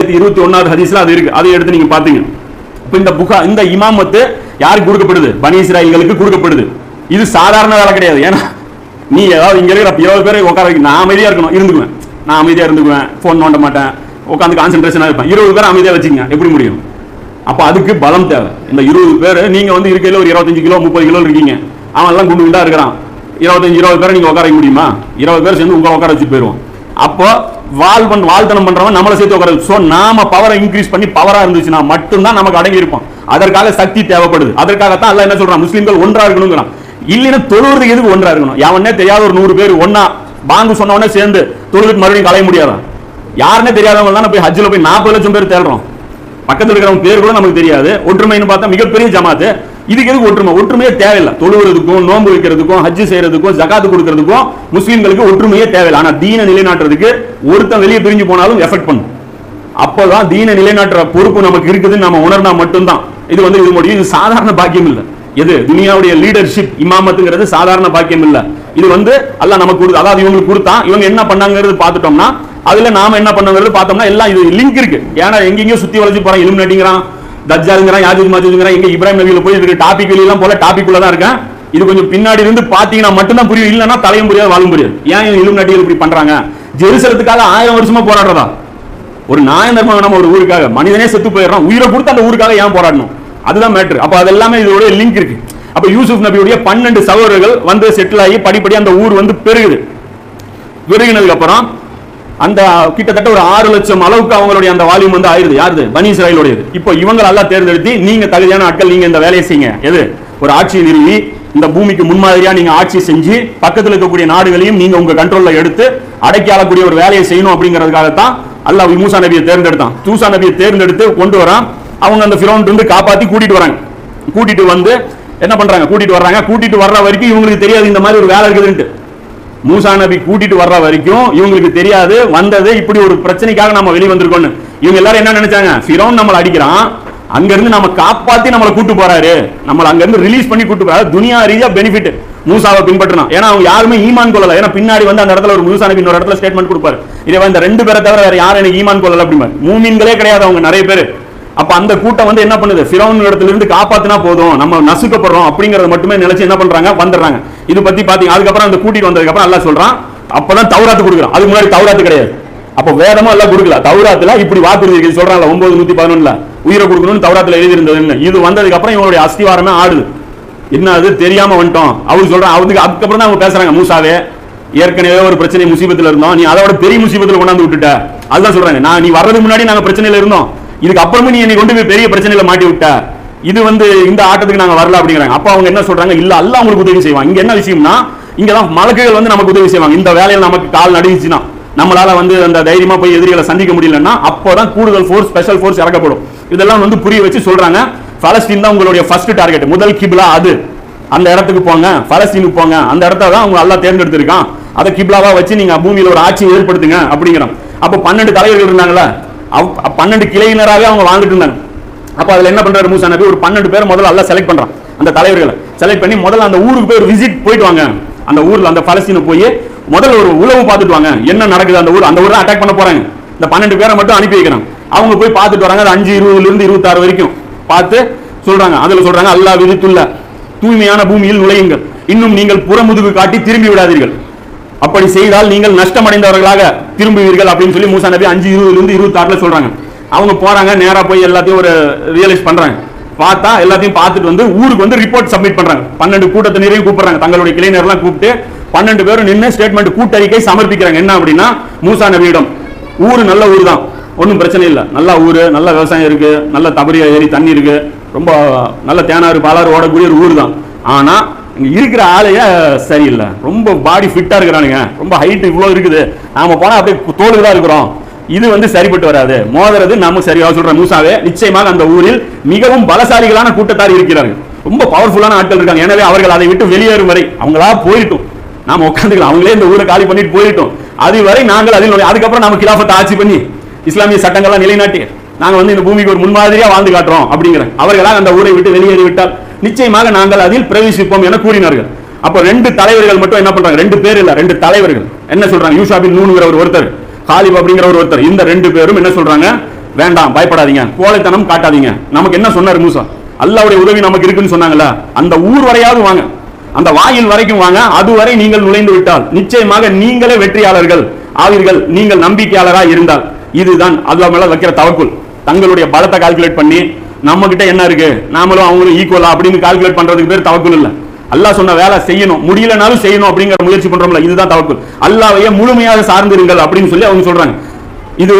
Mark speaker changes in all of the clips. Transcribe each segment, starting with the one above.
Speaker 1: 21வது ஹதீஸ்ல அது இருக்கு, அதை எடுத்து நீங்க பாத்தீங்க. இந்த இமாமத்து யாருக்கு கொடுக்கப்படுது? பனி இஸ்ராயீல்களுக்கு கொடுக்கப்படுது. இது சாதாரண வேலை கிடையாது. ஏன்னா நீ ஏதாவது இங்க இருக்கிற 20 பேரை உட்கார வைக்க, நான் அமைதியா இருக்கணும், இருந்துக்குவேன், நான் அமைதியா இருந்துக்குவேன், போன் நோண்ட மாட்டேன், உட்காந்து கான்சென்ட்ரேஷனா இருப்பேன். 20 பேர் அமைதியா வச்சுங்க, எப்படி முடியும்? அப்ப அதுக்கு பலம் தேவை. இந்த 20 பேர் நீங்க வந்து இருக்கையில ஒரு 25 கிலோ 30 கிலோ இருக்கீங்க, அவன் எல்லாம் குண்டு குண்டா இருக்கிறான். 25-20 பேரை நீங்க உட்கார வைக்க முடியுமா? 20 பேர் சேர்ந்து உங்க உட்கார வச்சு போயிருவோம். அப்போ வாழ்த்தனம் பண்றவன் நம்மளை சேர்த்து உட்கார. சோ நாம பவரை இன்க்ரீஸ் பண்ணி பவரா இருந்துச்சுன்னா மட்டும்தான் நமக்கு அடங்கி இருப்போம். அதற்காக சக்தி தேவைப்படுது. அதற்காகத்தான் அல்லாஹ் என்ன சொல்றான்? முஸ்லிம்கள் ஒன்றா இருக்கணும்ங்கிறான். இல்லைன்னா தொழுவதுக்கு எதுக்கு ஒன்றா இருக்கணும்? யாவனே தெரியாத ஒரு 100 பேர் ஒன்னா பாங்கு சொன்ன உடனே சேர்ந்து தொழுதுக்கு மறுபடியும் கலைய முடியாதான்? யாருன்னே தெரியாதவங்க தான் போய் ஹஜ்ஜில் போய் 40 லட்சம் பேர் தேடுறோம். பக்கத்தில் இருக்கிறவங்க பேர் கூட நமக்கு தெரியாது. ஒற்றுமைன்னு பார்த்தா மிகப்பெரிய ஜமாத்து. இதுக்கு எதுக்கு ஒற்றுமை? ஒற்றுமையே தேவையில்லை. தொழுவதுக்கும் நோன்பு வைக்கிறதுக்கும் ஹஜ்ஜு செய்யறதுக்கும் ஜகாத்து கொடுக்கறதுக்கும் முஸ்லிம்களுக்கு ஒற்றுமையே தேவையில்லை. ஆனா தீன நிலைநாட்டுறதுக்கு ஒருத்தன் வெளியே பிரிஞ்சு போனாலும் எஃபெக்ட் பண்ணும். அப்போதான் தீன நிலைநாட்டுற பொறுப்பு நமக்கு இருக்குதுன்னு நம்ம உணர்ந்தா மட்டும்தான் இது வந்து இது முடியும். இது சாதாரண பாக்கியம் இல்லை. எது துனியாவுடைய லீடர்ஷிப் இமாமத்துங்கிறது சாதாரண பாக்கியம் இல்ல. இது வந்து அல்லாஹ் நமக்கு கொடுத்து, அதாவது இவங்களுக்கு கொடுத்தான், இவங்க என்ன பண்ணாங்கிறது பார்த்துட்டோம்னா அதுல நாம என்ன பண்ணாங்கிறது பார்த்தோம்னா எல்லாம் இது லிங்க் இருக்கு. ஏன்னா எங்கெங்கயோ சுத்தி வளைச்சு போறான், இலுமினாட்டிங்கிறான், தஜ்ஜாலுங்கிறான், யாஜூஜ் மாஜூஜ்ங்கிறான். எங்க இப்ராஹிம் நபியில போய் இருக்கு டாபிக் எல்லாம் போல டாபிக் உள்ள தான் இருக்கேன். இது கொஞ்சம் பின்னாடி இருந்து பாத்தீங்கன்னா மட்டும்தான் புரியும், இல்லைன்னா தலையும் புரியாது வாழும் புரியாது. ஏன் இலுமினாட்டிகள் இப்படி பண்றாங்க? ஜெருசலத்துக்காக 1000 வருஷமா போராடுறதா? ஒரு நாயம் தர்மம் நம்ம ஒரு ஊருக்காக, மனிதனே செத்து போயிடுறான், உயிரை கொடுத்து அந்த ஊருக்காக ஏன் போராடணும்? அதுதான் மேட்ரு. அப்ப அதெல்லாமே இதோட லிங்க் இருக்கு. அப்ப யூசுப் நபியுடைய 12 சகோதரர்கள் வந்து செட்டில் ஆகி படிப்படி அந்த ஊர் வந்து பெருகுது. பெருகினதுக்கு அப்புறம் அந்த கிட்டத்தட்ட ஒரு 6 லட்சம் அளவுக்கு அவங்களுடைய அந்த வால்யூம் வந்து ஆயிருது. யாருது? பனி இஸ்ராயீலுடையது. இப்போ இவங்க எல்லாம் தேர்ந்தெடுத்து நீங்க தகுதியான ஆட்கள், நீங்க இந்த வேலையை செய்யுங்க. எது? ஒரு ஆட்சியை நிறுவி இந்த பூமிக்கு முன்மாதிரியா நீங்க ஆட்சி செஞ்சு பக்கத்தில் இருக்கக்கூடிய நாடுகளையும் நீங்க உங்க கண்ட்ரோல்ல எடுத்து அடக்கி ஆளக்கூடிய ஒரு வேலையை செய்யணும் அப்படிங்கிறதுக்காகத்தான் அல்லாஹ் மூசா நபியை தேர்ந்தெடுத்தான். மூசா நபியை தேர்ந்தெடுத்து கொண்டு வரான். அவங்க அந்த ஃபிரௌன் இருந்து காப்பாத்தி கூட்டிட்டு வராங்க. கூட்டிட்டு வந்து என்ன பண்றாங்க? கூட்டிட்டு வர்றாங்க. கூட்டிட்டு வர்ற வரைக்கும் இவங்களுக்கு தெரியாது இந்த மாதிரி ஒரு வேலை இருக்குதுன்ட்டு. மூசா நபி கூட்டிட்டு வர்ற வரைக்கும் இவங்களுக்கு தெரியாது வந்தது இப்படி ஒரு பிரச்சனைக்காக நம்ம வெளியே வந்திருக்கோம்னு. இவங்க எல்லாரும் என்ன நினைச்சாங்க? ஃபிரௌன் நம்மளை அடிக்கிறான், அங்க இருந்து நம்ம காப்பாத்தி நம்மளை கூட்டு போறாரு, நம்மள அங்க இருந்து ரிலீஸ் பண்ணி கூட்டு போறாரு, துனியா ரீதியா பெனிஃபிட் மூசாவை பின்பற்றினா. ஏன்னா அவங்க யாருமே ஈமான் கொள்ளல. ஏன்னா பின்னாடி வந்து அந்த இடத்துல ஒரு மூசா நபி இன்னொரு இடத்துல ஸ்டேட்மெண்ட் கொடுப்பாரு, இதை இந்த 2 பேரை தவிர வேற யாரும் எனக்கு ஈமான் கொள்ளல அப்படிம்பாரு. மூமின்களே கிடையாது அவங்க நிறைய பேர். அப்ப அந்த கூட்டம் வந்து என்ன பண்ணுது? ஃபிரௌன் இடத்துல இருந்து காப்பாத்தினா போதும், நம்ம நசுக்கப்படுறோம் அப்படிங்கறத மட்டுமே நினைச்சு என்ன பண்றாங்க? வந்துடுறாங்க. இது பத்தி பாத்தீங்க. அதுக்கப்புறம் அந்த கூட்டிட்டு வந்ததுக்கு அப்புறம் அல்லாஹ் சொல்றான், அப்பதான் தௌராத்து கொடுக்குறான். அதுக்கு முன்னாடி தௌராத்து கிடையாது. அப்ப வேதமா எல்லாம் கொடுக்கல. தௌராத்துல இப்படி வாக்குறுதி இருக்கு சொல்றாங்க. 9:111 உயிரை கொடுக்கணும்னு தௌராத்துல எழுதி இருந்தது. இது வந்ததுக்கு அப்புறம் இவங்களுடைய அஸ்திவாரமே ஆடுது. என்ன அது தெரியாம வந்துட்டோம் அவரு சொல்றான். அதுக்கப்புறம் தான் அவங்க பேசுறாங்க, மூசாவே ஏற்கனவே ஒரு பிரச்சனை முசீபத்துல இருந்தோம், நீ அதோட பெரிய முசீபத்துல கொண்டாந்து விட்டுட்ட. அதுதான் சொல்றாங்க, நான் நீ வர்றதுக்கு முன்னாடி நாங்க பிரச்சனையில இருந்தோம், இதுக்கு அப்புறமும் நீ என்னை கொண்டு போய் பெரிய பிரச்சனையில மாட்டி விட்ட, இது வந்து இந்த ஆட்டத்துக்கு நாங்க வரல அப்படிங்கிறாங்க. அப்ப அவங்க என்ன சொல்றாங்க? இல்ல அல்லாஹ் உங்களுக்கு உதவி செய்வாங்க. இங்க என்ன விஷயம்னா, இங்கதான் மலக்குகள் வந்து நமக்கு உதவி செய்வாங்க. இந்த வேலையில் நமக்கு கால் நடுங்குச்சுன்னா, நம்மளால வந்து அந்த தைரியமா போய் எதிரிகளை சந்திக்க முடியலன்னா அப்போதான் கூடுதல் ஃபோர்ஸ், ஸ்பெஷல் ஃபோர்ஸ் இறக்கப்படும். இதெல்லாம் வந்து புரிய வச்சு சொல்றாங்க. பலஸ்தீன் தான் உங்களுடைய ஃபர்ஸ்ட் டார்கெட், முதல் கிப்லா அது. அந்த இடத்துக்கு போங்க, பலஸ்தீனுக்கு போங்க, அந்த இடத்த தான் உங்க அல்லாஹ் தேர்ந்தெடுத்திருக்கான், அதை கிப்லாவா வச்சு நீங்க பூமியில ஒரு ஆட்சியை ஏற்படுத்துங்க அப்படிங்கிறோம். அப்ப 12 தலைவர்கள் இருந்தாங்களா, 12 கிளையினராகவே அவங்க வாழ்ந்துட்டு இருந்தாங்க. அப்ப அதுல என்ன பண்றாரு மூசா நபி? ஒரு 12 பேர் முதல்ல அல்லாஹ் செலக்ட் பண்றான். அந்த தலைவர்களை செலக்ட் பண்ணி முதல்ல அந்த ஊருக்கு போய் ஒரு விசிட் போயிட்டு வாங்க. அந்த ஊர்ல அந்த பலஸ்தீனுக்கு போய் முதல்ல ஒரு உளவு பார்த்துட்டு வாங்க, என்ன நடக்குது அந்த ஊர். அந்த ஊர் தான் அட்டாக் பண்ண போறாங்க. இந்த 12 பேரை மட்டும் அனுப்பி வைக்கிறாங்க. அவங்க போய் பார்த்துட்டு வராங்க. அது 5:20 இருந்து 26 வரைக்கும் பார்த்து சொல்றாங்க. அதுல சொல்றாங்க, அல்லாஹ் விதித்துள்ள தூய்மையான பூமியில் நுழையுங்கள், இன்னும் நீங்கள் புறமுதுகு காட்டி திரும்பி விடாதீர்கள், அப்படி செய்தால் நீங்கள் நஷ்டமடைந்தவர்களாக திரும்புவீர்கள் அப்படின்னு சொல்லி மூசா நபி 5:20 இருந்து 26 சொல்றாங்க. அவங்க போறாங்க, நேரா போய் எல்லாத்தையும் ஒரு ரியலைஸ் பண்றாங்க. பார்த்தா எல்லாத்தையும் பார்த்துட்டு வந்து ஊருக்கு வந்து ரிப்போர்ட் சப்மிட் பண்றாங்க. 12 கூட்டத்தினரையும் கூப்பிடுறாங்க, தங்களுடைய கிளைஞர்லாம் கூப்பிட்டு 12 பேரும் நின்று ஸ்டேட்மெண்ட் கூட்டறிக்கை சமர்ப்பிக்கிறாங்க. என்ன அப்படின்னா, மூசா நபியிடம் ஊரு நல்ல ஊர் தான், ஒன்றும் பிரச்சனை இல்லை, நல்ல ஊரு, நல்ல விவசாயம் இருக்கு, நல்ல தபரியா ஏரி தண்ணி இருக்கு, ரொம்ப நல்ல தேனாறு பாலாறு ஓடக்கூடிய ஒரு ஊர் தான். ஆனா இங்க இருக்கிற ஆளைய சரியில்லை, ரொம்ப பாடி ஃபிட்டா இருக்கிறானுங்க, ரொம்ப ஹைட் இவ்வளவு இருக்குது, நாம போனா அப்படியே தோலுக்கு தான் இருக்கிறோம், இது வந்து சரிப்பட்டு வராது, மோதுறது நாம சரியா சொல்ற மூசாவே, நிச்சயமாக அந்த ஊரில் மிகவும் பலசாலிகளான கூட்டத்தார் இருக்கிறார்கள், ரொம்ப பவர்ஃபுல்லான ஆட்கள் இருக்காங்க, எனவே அவர்கள் அதை விட்டு வெளியேறும் வரை அவங்களா போயிட்டும், நாம உட்காந்துக்கலாம், அவங்களே இந்த ஊரை காலி பண்ணிட்டு போயிட்டோம், அதுவரை நாங்கள் அதில் அதுக்கப்புறம் நாம கிலாஃபத்தை ஆட்சி பண்ணி இஸ்லாமிய சட்டங்கள்லாம் நிலைநாட்டி நாங்க வந்து இந்த பூமிக்கு ஒரு முன்மாதிரியா வாழ்ந்து காட்டுறோம் அப்படிங்கிறாங்க. அவர்களால் அந்த ஊரை விட்டு வெளியேறிவிட்டால் நிச்சயமாக நாங்கள் அதில் பிரவேசிப்போம் என கூறினார்கள். அப்ப 2 தலைவர்கள் மட்டும் என்ன பண்றாங்க? 2 பேர் இல்ல, 2 தலைவர்கள் என்ன சொல்றாங்க? யூஷா பின் நூன்ங்கிற ஒருத்தர், காலிப் அப்படிங்கிற ஒருத்தர், இந்த 2 பேரும் என்ன சொல்றாங்க? வேண்டாம், பயப்படாதீங்க, கோழைத்தனம் காட்டாதீங்க. நமக்கு என்ன சொன்னார் மூசா? அல்லாஹ்வுடைய உதவி நமக்கு இருக்குன்னு சொன்னாங்கல்ல, அந்த ஊர் வரையாவது வாங்க, அந்த வாயில் வரைக்கும் வாங்க, அதுவரை நீங்கள் நுழைந்து விட்டால் நிச்சயமாக நீங்களே வெற்றியாளர்கள் ஆவீர்கள், நீங்கள் நம்பிக்கையாளரா இருந்தால். இதுதான் அல்லாஹ் மேல வைக்கிற தவக்குல். தங்களுடைய பலத்தை கால்குலேட் பண்ணி நம்ம கிட்ட என்ன இருக்கு, நாமளும் அவங்களும் ஈக்குவலா அப்படின்னு கால்குலேட் பண்றதுக்கு பேர் தவக்குல் இல்ல. அல்லாஹ் சொன்ன வேலை செய்யணும், முடியலனாலும் செய்யணும் அப்படிங்கிற முயற்சி பண்றோம்ல, இதுதான் தவக்குல். அல்லாஹ்வையே முழுமையாக சார்ந்திருங்கள் அப்படின்னு சொல்லி அவங்க சொல்றாங்க. இது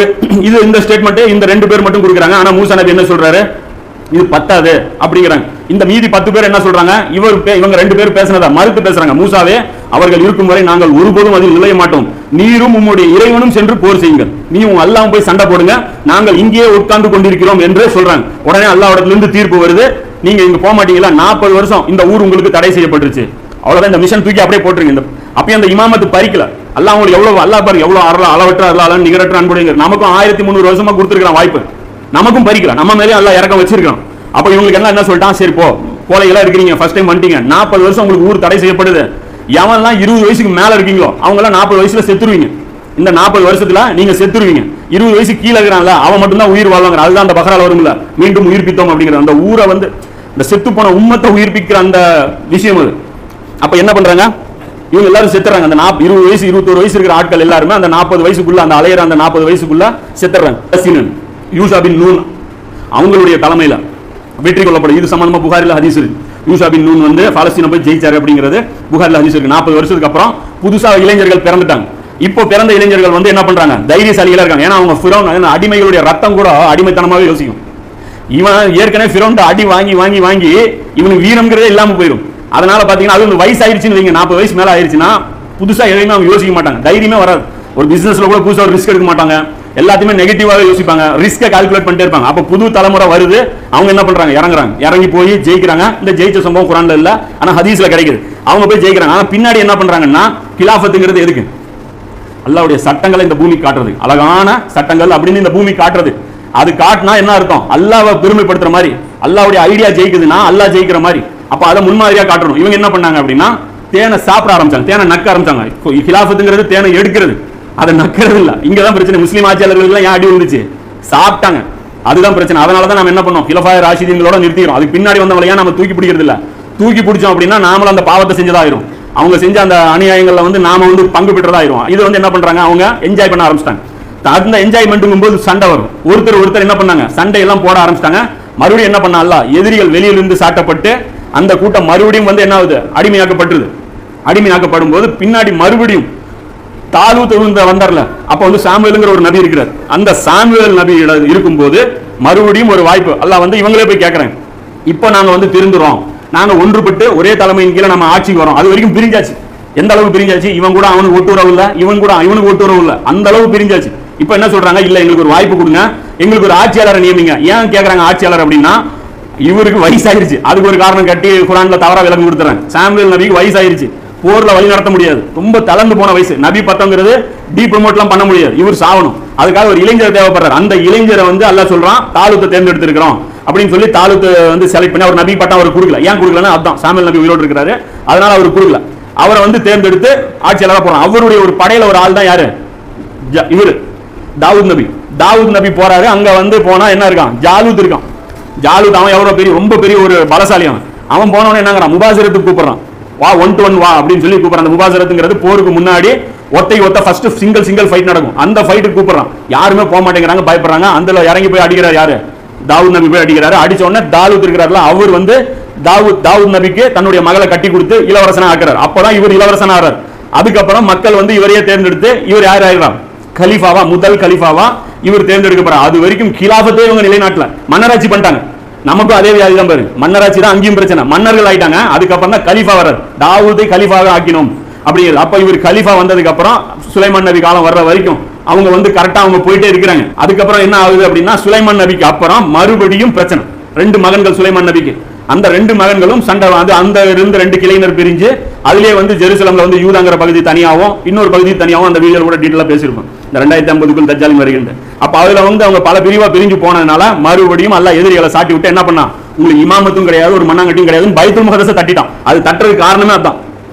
Speaker 1: இது இந்த ஸ்டேட்மெண்ட் இந்த 2 பேர் மட்டும் கொடுக்குறாங்க. ஆனா மூசா நபி என்ன சொல்றாரு, இது பத்தாது அப்படிங்கிறாங்க. இந்த மீதி 10 பேர் என்ன சொல்றாங்க, இவங்க 2 பேர் பேசினதா மறுத்து பேசுறாங்க. மூசாவே, அவர்கள் இருக்கும் வரை நாங்கள் ஒருபோதும் அதில் நுழைய மாட்டோம், நீரும் உம்முடைய இறைவனும் சென்று போர் செய்யுங்கள், நீ உங்க அல்லாஹ் போய் சண்டை போடுங்க, நாங்கள் இங்கேயே உட்கார்ந்து கொண்டிருக்கிறோம் என்று சொல்றாங்க. உடனே அல்லாஹ்விடத்துல இருந்து தீர்ப்பு வருது, நீங்க இங்க போக மாட்டீங்களா, 40 வருஷம் இந்த ஊர் உங்களுக்கு தடை செய்யப்பட்டுருச்சு, அவ்வளவுதான், இந்த மிஷன் தூக்கி அப்படியே போட்டுருங்க. அப்பயும் அந்த இமாமத்து பறிக்கல. அல்லாஹ் உங்களுக்கு எவ்வளவு, அல்லாஹ் பாருங்க எவ்வளவு அளவற்ற அல்லாஹ் நிகரற்ற அன்புடையவர். நமக்கும் 1300 வருஷமா கொடுத்துருக்கான் வாய்ப்பு, நமக்கும் பறிக்கலாம், நம்ம மேலே அல்லாஹ் இறக்கம் வச்சிருக்கான். அப்ப இவங்களுக்கு என்ன சொல்லிட்டான், சரி போ, கோலைகளா இருக்கிறீங்க, ஃபர்ஸ்ட் டைம் வந்துட்டீங்க, 40 வருஷம் உங்களுக்கு ஊர் தடை செய்யப்படுது, எவன்லாம் 20 வயசுக்கு மேல இருக்கீங்களோ அவங்க எல்லாம் 40 வயசுல செத்துருவீங்க, இந்த 40 வருஷத்துல நீங்க செத்துருவீங்க. 20 வயசு கீழே இருக்கிறான்ல அவன் மட்டும் தான் உயிர் வாழ்வாங்க. அதுதான் அந்த பக்ரால வரும்ல, மீண்டும் உயிர்ப்பித்தோம் அப்படிங்கிற அந்த ஊரை வந்து இந்த செத்து போன உம்மத்தை உயிர்ப்பிக்கிற அந்த விஷயம் அது. அப்ப என்ன பண்றாங்க, இவங்க எல்லாரும் செத்துறாங்க. அந்த 20 வயசு 21 வயசு இருக்கிற ஆட்கள் எல்லாருமே அந்த 40 வயசுக்குள்ள, அந்த அலையற அந்த 40 வயசுக்குள்ள செத்துறாங்க. யூஷா பின் நூன் அவங்களுடைய தலைமையில வெற்றி கொள்ளப்படும். இது சம்பந்தமா புகாரில் ஹதீஸ் இருக்கு. யூஷா பின் நூன் வந்து பாலஸ்தீனை போய் ஜெயிச்சாரு அப்படிங்கிறது புகாரில் ஹதீஸ் இருக்கு. 40 வருஷத்துக்கு அப்புறம் புதுசா இளைஞர்கள் பிறந்துட்டாங்க. இப்போ பிறந்த இளைஞர்கள் வந்து என்ன பண்றாங்க, தைரியசாலிகளா இருக்காங்க. ஏன்னா அவங்க ஃபிரௌன் அடிமைகளுடைய ரத்தம் கூட அடிமைத்தனமாவே யோசிக்கும். இவன் ஏற்கனவே ஃபிரௌன் அடி வாங்கி வாங்கி வாங்கி இவனுக்கு வீரம்ங்கிறதே இல்லாம போயிடும். அதனால பாத்தீங்கன்னா அது வயசு ஆயிடுச்சுன்னு வைங்க, 40 வயசு மேல ஆயிடுச்சுன்னா புதுசா எதையுமே அவங்க யோசிக்க மாட்டாங்க, தைரியமே வராது. ஒரு பிசினஸ்ல கூட புதுசா ஒரு ரிஸ்க் எடுக்க மாட்டாங்க, எல்லாத்தையுமே நெகட்டிவாவே யோசிப்பாங்க, ரிஸ்கை கால்குலேட் பண்ணிட்டே இருப்பாங்க. அப்ப புது தலைமுறை வருது, அவங்க என்ன பண்றாங்க, இறங்கி போய் ஜெயிக்கிறாங்க. இந்த ஜெயிச்ச சம்பவம் குரான்ல இல்ல, ஆனா ஹதீஸ்ல கிடைக்குது. அவங்க போய் ஜெயிக்கிறாங்க. ஆனா பின்னாடி என்ன பண்றாங்கன்னா, கிலாஃபத்துங்கிறது எதுக்கு, அல்லாஹ்வுடைய சட்டங்களை இந்த பூமி காட்டுறது, அழகான சட்டங்கள் அப்படின்னு இந்த பூமி காட்டுறது. அது காட்டினா என்ன அர்த்தம், அல்லாஹ்வை பெருமைப்படுத்துற மாதிரி, அல்லாஹ்வுடைய ஐடியா ஜெயிக்குதுன்னா அல்லாஹ் ஜெயிக்கிற மாதிரி. அப்ப அதை முன்மாதிரியா காட்டணும். இவங்க என்ன பண்ணாங்க அப்படின்னா, தேனை சாப்பிட ஆரம்பிச்சாங்க, தேனை நக்க ஆரம்பிச்சாங்க. கிலாஃபத்துங்கிறது தேனை எடுக்கிறது, அதை நக்கிறது இல்ல. இங்கதான் பிரச்சனை. முஸ்லீம் ஆட்சியாளர்கள் ஏன் அடி வந்துச்சு, சாப்பிட்டாங்க, அதுதான் பிரச்சனை. அதனாலதான் நம்ம என்ன பண்ணோம், கிலஃபாய ராஷிதீன்களோட நிறுத்திக்கிறோம். அதுக்கு பின்னாடி வந்தவங்களை ஏன் நம்ம தூக்கி பிடிக்கிறது இல்ல, தூக்கி பிடிச்சோம் அப்படின்னா நாமளும் அந்த பாவத்தை செஞ்சதாயிரும், அவங்க செஞ்ச அந்த அநியாயங்கள்ல வந்து நாம வந்து பங்கு பெற்றதாயிரும். இது வந்து என்ன பண்றாங்க, அவங்க என்ஜாய் பண்ண ஆரம்பிச்சிட்டாங்க. அந்த என்ஜாய்மெண்ட்டும் போது சண்டை வரும், ஒருத்தர் என்ன பண்ணாங்க, சண்டை எல்லாம் போட ஆரம்பிச்சிட்டாங்க. மறுபடியும் என்ன பண்ணால, எதிரிகள் வெளியிலிருந்து சாட்டப்பட்டு அந்த கூட்டம் மறுபடியும் வந்து என்ன ஆகுது, அடிமையாக்கப்பட்டது. அடிமையாக்கப்படும் போது பின்னாடி மறுபடியும் தாலூத் வந்தார்ல, அப்ப வந்து சாமுவேல்ங்கிற ஒரு நபி இருக்கிறார். அந்த சாமுவேல் நபி இருக்கும்போது மறுபடியும் ஒரு வாய்ப்பு அல்லாஹ் வந்து இவங்களே போய் கேட்கறாங்க, இப்போ நாங்க வந்து திருந்துறோம், நாங்க ஒன்றுபட்டு ஒரே தலைமையின் கீழே நம்ம ஆட்சிக்கு வரோம். அது வரைக்கும் பிரிஞ்சாச்சு. எந்த அளவு பிரிஞ்சாச்சு, இவன் கூட அவனுக்கு ஒட்டுறவு இல்ல, இவன் கூட இவனுக்கு ஒட்டுறவு இல்ல, அந்த அளவு பிரிஞ்சாச்சு. இப்ப என்ன சொல்றாங்க, இல்ல எங்களுக்கு ஒரு வாய்ப்பு கொடுங்க, எங்களுக்கு ஒரு ஆட்சியாளரை நியமிங்க. ஏன் கேட்கறாங்க ஆட்சியாளர் அப்படின்னா, இவருக்கு வயசாயிருச்சு. அதுக்கு ஒரு காரணம் கட்டி குரான்ல தவறா விளக்கம் கொடுத்துறாங்க. சாமுவேல் நபிக்கு வயசாயிருச்சு, போர்ல வழி நடத்த முடியாது, ரொம்ப தளர்ந்து போன வயசு. நபி பத்தங்கிறது டி ப்ரமோட்லாம் பண்ண முடியாது, இவர் சாவணும். அதுக்காக ஒரு இளைஞர் தேவைப்படுறாரு. அந்த இளைஞரை வந்து அல்லாஹ் சொல்றான், தாலூத்தை தேர்ந்தெடுத்திருக்கிறோம் அப்படின்னு சொல்லி தாலூத்தை வந்து செலக்ட் பண்ணி அவர் நபி பட்டம் அவர் கொடுக்கல. ஏன் கொடுக்கலன்னா, அதுதான் சாமுவேல் நபி உயிரோடு இருக்கிறாரு, அதனால அவர் கொடுக்கல. அவரை வந்து தேர்ந்தெடுத்து ஆட்சியாளராக போறான். அவருடைய ஒரு படையில ஒரு ஆள் தான் யாரு, இவரு தாவூத் நபி. தாவூத் நபி போறாரு. அங்க வந்து போனா என்ன இருக்கான், ஜாலூத் இருக்கான். ஜாலூத் அவன் எவ்வளவு பெரிய, ரொம்ப பெரிய ஒரு பலசாலி. அவன் போனவன என்னங்கிறான், முபாசிரத்துக்கு கூப்பிடுறான், வா 1 to 1 வா அப்படின்னு சொல்லி கூப்பிடுறான். அந்த முபாசிரத்துங்கிறது போருக்கு முன்னாடி ஒத்த ஃபர்ஸ்ட் சிங்கிள் ஃபைட் நடக்கும், அந்த ஃபைட்டுக்கு கூப்பிடுறான். யாருமே போக மாட்டேங்கிறாங்க, பயப்படுறாங்க. அந்த இறங்கி போய் அடிக்கிறார் யாரு, தாவூத் நபி போய் அடிக்கிறாரு. அடிச்ச உடனே தாலூத் இருக்கிறார்ல, அவர் வந்து தாவூத் நபிக்கு தன்னுடைய மகளை கட்டி கொடுத்து இளவரசனா ஆக்குறாரு. அப்பதான் இவர் இளவரசனா ஆறார். அதுக்கப்புறம் மக்கள் வந்து இவரையே தேர்ந்தெடுத்து இவர் யார் ஆகிறார், கலீஃபாவா, முதல் கலீஃபாவா இவர் தேர்ந்தெடுக்கப்படுறார். அது வரைக்கும் கிலாஃபத்தை இவங்க நிலைநாட்டல, மன்னராட்சி பண்ணிட்டாங்க. நமக்கும் அதே வியாதி தான் பாரு, மன்னராட்சி தான் அங்கேயும் பிரச்சனை, மன்னர்கள் ஆயிட்டாங்க. அதுக்கப்புறம் தான் கலீஃபா வர்றார், தாவூதை கலீஃபாக ஆக்கினோம் அப்படிங்கிறது. அப்ப இவர் கலீஃபா வந்ததுக்கு அப்புறம் சுலைமான் நபி காலம் வர்ற வரைக்கும் அவங்க வந்து கரெக்டா அவங்க போயிட்டே இருக்கிறாங்க. அதுக்கப்புறம் என்ன ஆகுது அப்படின்னா, சுலைமான் நபிக்கு அப்புறம் மறுபடியும் பிரச்சனை. 2 மகன்கள் சுலைமான் நபிக்கு, அந்த 2 மகன்களும் சண்டை வந்து அந்த இருந்து 2 கிளையினர் பிரிஞ்சு, அதுலயே வந்து ஜெருசலம்ல வந்து யூதாங்கிற பகுதி தனியாகவும் இன்னொரு பகுதி தனியாகவும் அந்த வீடியோ கூட டீட்டெயிலா பேசியிருப்போம். இந்த 2050க்குள் தஜ்ஜாலின் வருகின்ற. அப்ப அதுல வந்து அவங்க பல பிரிவா பிரிஞ்சு போனதுனால மறுபடியும் அல்லாஹ் எதிரிகளை சாட்டி விட்டு என்ன பண்ணா, உங்களுக்கு இமாமத்தும் கிடையாது, ஒரு மண்ணாங்கட்டியும் கிடையாது, பைத்துல் முகத்தஸை தட்டிட்டான். அது தட்டுறதுக்கு காரணமே அதான்.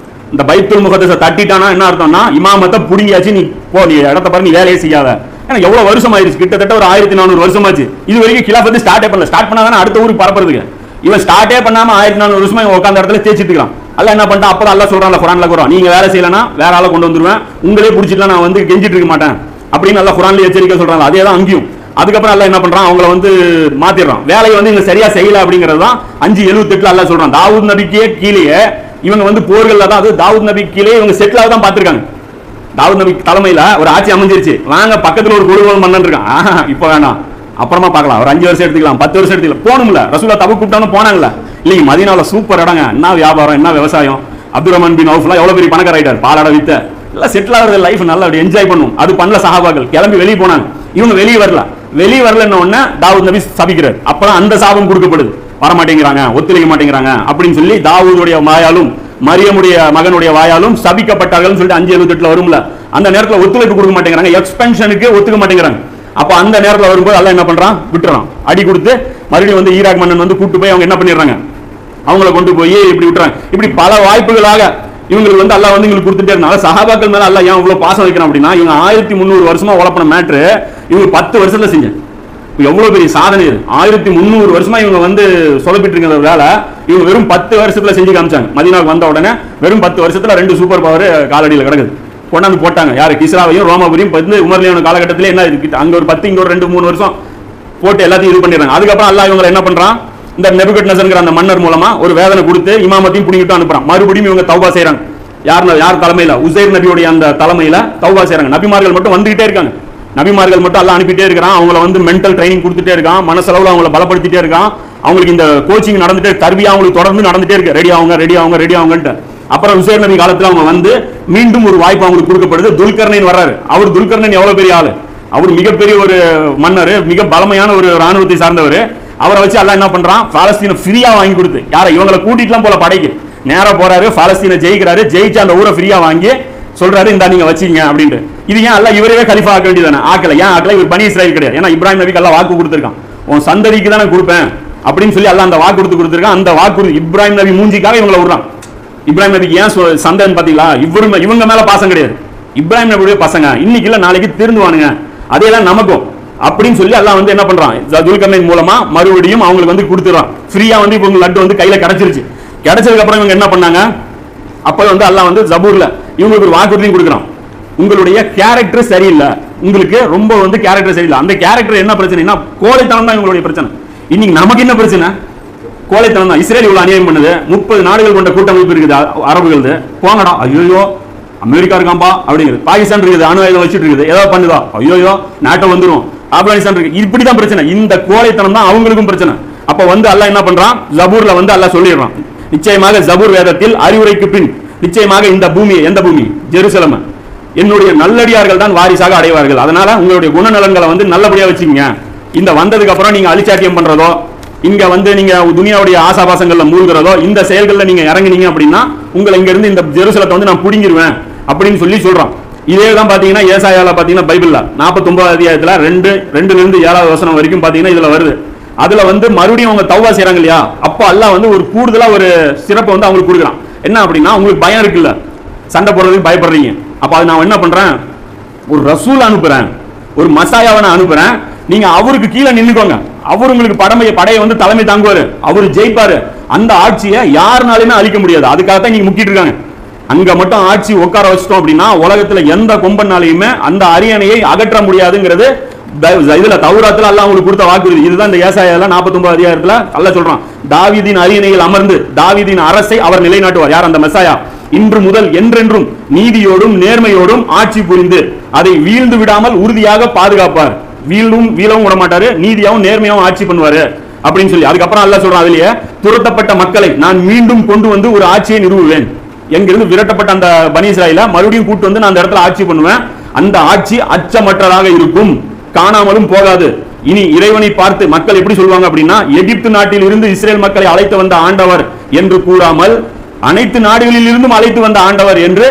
Speaker 1: இந்த பைத்துல் முகத்தஸை தட்டிட்டானா என்ன அர்த்தம்னா, இமாமத்தை புடிங்கியாச்சு, நீ போ, நீ இடத்த பாரு, நீ வேலையே செய்யாத, ஏன்னா எவ்வளவு வருஷம் ஆயிருச்சு, கிட்டத்தட்ட ஒரு 1400 வருஷமாச்சு. இது வரைக்கும் கிலாஃபத் ஸ்டார்ட்டே பண்ணல. ஸ்டார்ட் பண்ணாதானே அடுத்த ஊருக்கு பரப்புறதுக்கு. இவன் ஸ்டார்ட்டே பண்ணாம 1400 வருஷமா இவன் உட்கார்ந்த இடத்துல தேய்ச்சிட்டு இருக்கான். அல்ல என்ன பண்ணிட்டான், அப்பதான் அல்ல சொல்றான்ல குர்ஆன்ல கூறோம், நீங்க வேலை செய்யலனா வேற ஆளை கொண்டு வந்துருவேன், உங்களே பிடிச்சிட்டுலாம் நான் வந்து கெஞ்சிட்டு இருக்க மாட்டேன் அப்படின்னு நல்லா குர்ஆன்ல எச்சரிக்கை சொல்றாங்க. அதே தான் அங்கேயும். அதுக்கப்புறம் அல்ல என்ன பண்றான், அவங்கள வந்து மாத்திடுறான். வேலையை வந்து இவங்க சரியா செய்யல அப்படிங்கிறது தான் 5:78 அல்ல சொல்றான். தாவூத் நபிக்கே கீழே இவங்க வந்து போர்கள்ல தான், அது தாவூத் நபி கீழே இவங்க செட்டில் தான் பார்த்திருக்காங்க. தாவூத் நபி தலைமையில ஒரு ஆட்சி அமைஞ்சிருச்சு, வாங்க பக்கத்துல ஒரு கொடுங்கோல் மன்னன் இருக்கான், இப்ப வேணாம் அப்புறமா பார்க்கலாம், ஒரு 5 வருஷம் எடுத்துக்கலாம், 10 வருஷம் எடுத்துக்கலாம், போகணும்ல. ரசூலா தபுக் கூப்பிட்டாலும் போனாங்கல்ல. இல்லைங்க மதீனாவுல சூப்பர் இடங்க, என்ன வியாபாரம் என்ன விவசாயம், அப்துல் ரஹ்மான் பின் அவுஃப்லாம் எவ்வளவு பெரிய பணக்கார ஆயிட்டார், பாலாட வித்த எல்லாம் செட்டில் ஆகுறது, லைஃப் நல்லா அப்படி என்ஜாய் பண்ணும். அது பண்ணல சஹாபாக்கள், கிளம்பி வெளியே போனாங்க. இவங்க வெளியே வரலன்னு உடனே தாவூத் நபி சபிக்கிறார். அப்பதான் அந்த சாபம் கொடுக்கப்படுது, வரமாட்டேங்கிறாங்க, ஒத்துழைக்க மாட்டேங்கிறாங்க அப்படின்னு சொல்லி தாவூதுடைய வாயாலும் மரியமுடைய மகனுடைய வாயாலும் சபிக்கப்பட்டார்கள் சொல்லிட்டு 5:78 வரும்ல. அந்த நேரத்தில் ஒத்துழைப்பு கொடுக்க மாட்டேங்கிறாங்க, எக்ஸ்பென்ஷனுக்கு ஒத்துக்க மாட்டேங்கிறாங்க. அப்ப அந்த நேரத்தில் வரும்போது அல்லாஹ் என்ன பண்றான், விட்டுறான், அடி கொடுத்து மறுபடியும் வந்து ஈராக் மன்னன் வந்து கூட்டு போய் அவங்க என்ன பண்ணிடுறாங்க, அவங்கள கொண்டு போய் இப்படி விட்டுறாங்க. இப்படி பல வாய்ப்புகளாக இவங்களுக்கு வந்து அல்லாஹ் வந்து இவங்களுக்கு கொடுத்துட்டே இருந்தாங்க. சஹாபாக்கள் மேல அல்லாஹ் ஏன் இவ்வளவு பாசம் வைக்கிறான் அப்படின்னா, இவங்க 1300 வருஷமா உழப்பின மேட்ரு இவங்க 10 வருஷத்துல செஞ்ச எவ்வளவு பெரிய சாதனை. 1300 வருஷமா இவங்க வந்து சொலப்பிட்டு இருக்கிற வேலை இவங்க வெறும் 10 வருஷத்துல செஞ்சு காமிச்சாங்க. மதீனாவுக்கு வந்த உடனே வெறும் 10 வருஷத்துல 2 சூப்பர் பவர் காலடியில் கிடக்குது, கொண்டாந்து போட்டாங்க. யாரு, கிஸ்ராவையும் ரோமாபுரியும். உமர்லியான காலகட்டத்தில் என்ன இருக்கு, அங்க ஒரு 10 இங்க ஒரு 2-3 வருஷம் போட்டு எல்லாத்தையும் இது பண்ணிடுறாங்க. அதுக்கப்புறம் அல்லாஹ் இவங்க என்ன பண்றான், இந்த நெபுகட்நெசர்ங்கிற அந்த மன்னர் மூலமா ஒரு வேதனை கொடுத்து இமாமத்தையும் புடிங்கிட்டு அனுப்புறான். மறுபடியும் இவங்க தௌபா செய்யறாங்க. யார் தலைமையில, உசைர் நபியுடைய அந்த தலைமையில தௌபா செய்யறாங்க. நபிமார்கள் மட்டும் வந்துகிட்டே இருக்காங்க, நபிமார்கள் மட்டும் அல்லாஹ் அனுப்பிட்டே இருக்கான். அவங்கள வந்து மென்டல் ட்ரைனிங் கொடுத்துட்டே இருக்கான், மனசளவுல அவங்கள பலப்படுத்திட்டே இருக்கான். அவங்களுக்கு இந்த கோச்சிங் நடந்துட்டே, தர்பியா அவங்களுக்கு தொடர்ந்து நடந்துட்டே இருக்கு, ரெடி ஆகுங்கன்ட்டு. அப்புறம் உசைர் நபி காலத்துல அவங்க வந்து மீண்டும் ஒரு வாய்ப்பு அவங்களுக்கு கொடுக்கப்படுது. துல்கர்னைன் வர்றாரு. அவர் துல்கர்னைன் எவ்வளவு பெரிய ஆளு, அவர் மிகப்பெரிய ஒரு மன்னர், மிக பலமையான ஒரு ராணுவத்தை சார்ந்தவர். அவரை வச்சு அல்லாஹ் என்ன பண்றான், பாலஸ்தீனை ஃப்ரீயா வாங்கி கொடுத்து, யாரை இவங்களை கூட்டிட்டுலாம் போல படைக்கு நேரா போறாரு, பாலஸ்தீனை ஜெயிக்கிறாரு, ஜெயிச்சு அந்த ஊரை ஃப்ரீயா வாங்கி சொல்றாரு, இந்த நீங்க வச்சீங்க அப்படின்ட்டு. இது ஏன் அல்லாஹ் இவரே கலிஃபா ஆக்க வேண்டியதானே, ஆக்கல. ஏன் ஆக்கல, இவர் பனி இஸ்ராயீல் கிடையாது. ஏன்னா இப்ராஹிம் நபிக்கு அல்லாஹ் வாக்கு கொடுத்திருக்கான், உன் சந்ததிக்கு தானே கொடுப்பேன் அப்படின்னு சொல்லி அல்லாஹ் அந்த வாக்கு கொடுத்திருக்கான். அந்த வாக்கு இப்ராஹிம் நபி மூஞ்சிக்காக இவங்களை விடுறான். இப்ராஹிம் நபிக்கு ஏன் சந்தேகம் பாத்தீங்களா, இவங்க மேல பாசம் கிடையாது, இப்ராஹிம் நபியுடைய பசங்க இன்னைக்கு இல்ல நாளைக்கு திருந்துவானுங்க, அதேதான் நமக்கும் அப்படின்னு சொல்லி அல்லாஹ் வந்து என்ன பண்றான், துல்கர்னைன் மூலமா மறுபடியும் அவங்களுக்கு வந்து கொடுத்துறான் ஃப்ரீயா. வந்து இப்போ உங்க லட்டு வந்து கையில கிடைச்சிருச்சு. கிடைச்சதுக்கு அப்புறம் இவங்க என்ன பண்ணாங்க, அப்ப வந்து அல்லாஹ் வந்து ஜபூர்ல இவங்களுக்கு ஒரு வாக்குறுதியும் கொடுக்குறான், உங்களுடைய கேரக்டர் சரியில்லை, உங்களுக்கு ரொம்ப வந்து கேரக்டர் சரியில்லை. அந்த கேரக்டர் என்ன பிரச்சனைனா, கோழைத்தனம் தான் இவங்களுடைய பிரச்சனை. இன்னைக்கு நமக்கு என்ன பிரச்சனை, கோழைத்தனம் தான். இஸ்ரேல் இவ்வளவு அநியாயம் பண்ணுது, 30 நாடுகள் கொண்ட கூட்டமைப்பு இருக்குது அரபுகள், போங்கடா, ஐயோ அமெரிக்கா இருக்காம்பா அப்படிங்கிறது, பாகிஸ்தான் இருக்குது அணு ஆயுதம் வச்சுட்டு இருக்குது, ஏதாவது பண்ணுதா, ஐயோ நாட்டோ வந்துடும், ஆப்கானிஸ்தான் இருக்கு, இப்படிதான் பிரச்சனை. இந்த கோழைத்தனம் தான் அவங்களுக்கும் பிரச்சனை. அப்ப வந்து அல்லாஹ் என்ன பண்றான், ஜபூர்ல வந்து அல்லாஹ் சொல்லிடுறான், நிச்சயமாக ஜபூர் வேதத்தில் அறிவுரைக்கு பின் நிச்சயமாக இந்த பூமியை, எந்த பூமி, ஜெருசலம், என்னுடைய நல்லடியார்கள் தான் வாரிசாக அடைவார்கள். அதனால உங்களுடைய குணநலன்களை வந்து நல்லபடியா வச்சுக்கீங்க. இந்த வந்ததுக்கு அப்புறம் நீங்க அலிச்சாட்டியம் பண்றதோ, இங்க வந்து நீங்க துனியாவுடைய ஆசாபாசங்கள்ல மூழ்கிறதோ, இந்த செயல்கள்ல நீங்க இறங்குனீங்க அப்படின்னா உங்களை இங்க இருந்து இந்த ஜெருசலத்தை வந்து நான் புடிங்கிருவேன் அப்படின்னு சொல்லி சொல்றான். இதே தான் பாத்தீங்கன்னா ஏசாயால பாத்தீங்கன்னா பைபிள்ல 49 அத்தியாயத்துல 2 இருந்து 7வது வசனம் வரைக்கும் பாத்தீங்கன்னா இதுல வருது. அதுல வந்து மறுபடியும் அவங்க தௌபா செய்றாங்க இல்லையா, அப்ப அல்லாஹ் வந்து ஒரு கூடுதலா ஒரு சிறப்பை வந்து அவங்களுக்கு கொடுக்குறான். என்ன அப்படின்னா, உங்களுக்கு பயம் இருக்குல்ல, சண்டை போடுறதுக்கு பயப்படுறீங்க, அப்ப அது நான் என்ன பண்றேன், ஒரு ரசூல் அனுப்புறேன், ஒரு மசாயாவை நான் அனுப்புறேன், நீங்க அவருக்கு கீழே நின்னுக்கோங்க, அவர் உங்களுக்கு படையை வந்து தலைமை தாங்குவாரு, அவரு ஜெயிப்பாரு, அந்த ஆட்சியை யாருனாலுமே அழிக்க முடியாது. அதுக்காகத்தான் நீங்க முக்கிட்டு இருக்காங்க. அங்க மட்டும் ஆட்சி உட்கார வச்சிட்டோம் அப்படின்னா உலகத்துல எந்த கொம்பனாலையுமே அந்த அரியணையை அகற்ற முடியாதுங்கிறது இதுல தௌராத்துல அல்லாஹ் உங்களுக்கு கொடுத்த வாக்குறுதி. இதுதான் இந்த ஏசாயால 49 அதிகாரத்துல அல்லாஹ் சொல்றான், தாவீதின் அரியணையில் அமர்ந்து தாவீதின் அரசை அவர் நிலைநாட்டுவார். யார், அந்த மெசாயா. இன்று முதல் என்றென்றும் நீதியோடும் நேர்மையோடும் ஆட்சி புரிந்து அதை வீழ்ந்து விடாமல் உறுதியாக பாதுகாப்பார். வீழவும் விட மாட்டாரு, நீதியாவும் நேர்மையாவும் ஆட்சி பண்ணுவாரு அப்படின்னு சொல்லி. அதுக்கப்புறம் அல்லாஹ் சொல்றான், அதுலயே துரத்தப்பட்ட மக்களை நான் மீண்டும் கொண்டு வந்து ஒரு ஆட்சியை நிறுவுவேன். எங்கிருந்து விரட்டப்பட்ட அந்த பனி இஸ்ராயீலை மறுபடியும் கூட்டு வந்து நான் அந்த இடத்துல ஆட்சி பண்ணுவேன். அந்த ஆட்சி அச்சமற்றதாக இருக்கும், காணாமலும் போகாது. இனி இறைவனை பார்த்து மக்கள் எப்படி சொல்லுவாங்க அப்படின்னா, எகிப்து நாட்டில் இருந்து இஸ்ரேல் மக்களை அழைத்து வந்த ஆண்டவர் என்று கூறாமல் அனைத்து நாடுகளில் இருந்தும் அழைத்து வந்த ஆண்டவர் என்று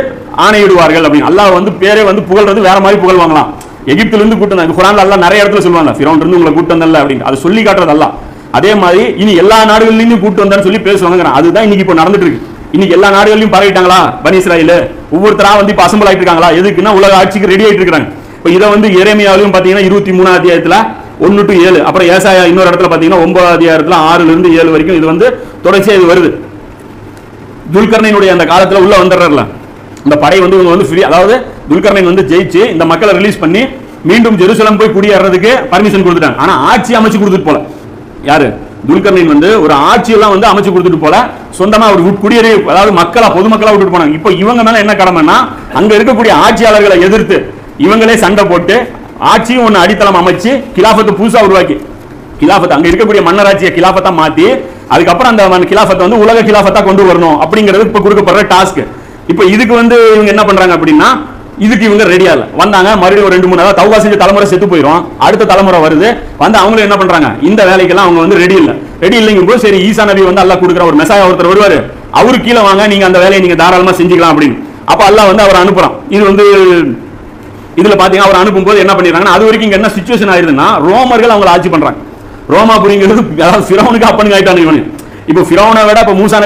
Speaker 1: ஆணையிடுவார்கள் அப்படின்னு. அல்லாஹ் வந்து பேரே வந்து புகழ்றது வேற மாதிரி புகழ்வாங்களாம். எகிப்துல இருந்து கூட்டம் தான் குர்ஆன்ல அல்லாஹ் நிறைய இடத்துல சொல்லுவாங்க, ஃபிரௌன் இருந்து உங்களை கூட்டம் வந்தல்ல அப்படின்னு. அதை சொல்லி காட்டுறது அல்லாஹ். அதே மாதிரி இனி எல்லா நாடுகளிலும் கூட்டு வந்தான்னு சொல்லி பேசுவாங்க. அதுதான் இன்னைக்கு இப்போ நடந்துட்டு இருக்கு. இன்னைக்கு எல்லா நாடுகளிலும் பரவிட்டாங்களா பனி இஸ்ராயீல், ஒவ்வொருத்தரா வந்து இப்ப அசம்பிள் ஆயிட்டு இருக்காங்களா, எதுக்குன்னா உலக ஆட்சிக்கு ரெடி ஆயிட்டு இருக்காங்க. இப்போ இதை வந்து எரேமியாவிலும் பார்த்தீங்கன்னா 23 அத்தியாயத்தில் 1 to 7, அப்புறம் ஏசாயா இன்னொரு இடத்துல பார்த்தீங்கன்னா 9 அத்தியாயத்தில் 6 to 7 வரைக்கும் இது வந்து தொடர்ச்சியாக இது வருது. துல்கர்ணையினுடைய அந்த காலத்தில் உள்ள வந்துடுறாருல இந்த படை வந்து இவங்க வந்து ஃப்ரீ, அதாவது துல்கர்ணைன் வந்து ஜெயிச்சு இந்த மக்களை ரிலீஸ் பண்ணி மீண்டும் ஜெருசலம் போய் குடியேறதுக்கு பர்மிஷன் கொடுத்துட்டாங்க. ஆனா ஆட்சி அமைச்சு கொடுத்துட்டு போல. யாரு? துல்கர்ணைன் வந்து ஒரு ஆட்சியெல்லாம் வந்து அமைச்சு கொடுத்துட்டு போல, சொந்தமா ஒரு குடியேறி, அதாவது மக்களா பொதுமக்களா விட்டுட்டு போனாங்க. இப்போ இவங்க மேல என்ன கடமைன்னா அங்க இருக்கக்கூடிய ஆட்சியாளர்களை எதிர்த்து இவங்களே சண்டை போட்டு ஆட்சியும் ஒன்னு அடித்தளம் அமைச்சு கிலாபத்தை புதுசா உருவாக்கி, கிலாபத்தை அங்க இருக்கக்கூடிய மன்னராட்சியை கிலாபத்தா மாத்தி அதுக்கப்புறம் அந்த கிலாபத்தை வந்து உலக கிலாபத்தா கொண்டு வரணும் அப்படிங்கிறது இப்ப கொடுக்கப்படுற டாஸ்க். இப்ப இதுக்கு வந்து இவங்க என்ன பண்றாங்க அப்படின்னா இதுக்கு இவங்க ரெடியா இல்ல. வந்தாங்க மறுபடியும் 2-3 அதாவது தௌபா செஞ்ச தலைமுறை செத்து போயிடும், அடுத்த தலைமுறை வருது, வந்து அவங்களும் என்ன பண்றாங்க இந்த வேலைக்கெல்லாம் அவங்க வந்து ரெடி இல்லைங்கும் போது சரி ஈசா நபி வந்து அல்லாஹ் கொடுக்குற ஒரு மெசாயா ஒருத்தர் வருவாரு, அவரு கீழே வாங்க நீங்க அந்த வேலையை நீங்க தாராளமா செஞ்சுக்கலாம் அப்படின்னு. அப்ப அல்லாஹ் வந்து அவர் அனுப்புறான். இது வந்து இதுல பாத்தீங்கன்னா அவர் அனுப்பும் போது என்ன பண்ணிடுறாங்கன்னா அது வரைக்கும் இங்க என்ன சிச்சுவேஷன் ஆயிருதுன்னா ரோமர்கள் அவங்களை ஆட்சி பண்றாங்க. ரோமாபுரிங்கிறது அதாவது ஃபிரௌனுக்கு அப்பனுக்கு ஆயிட்டாங்க இவனு. இப்போ ஃபிரௌனை விட இப்போ மூசா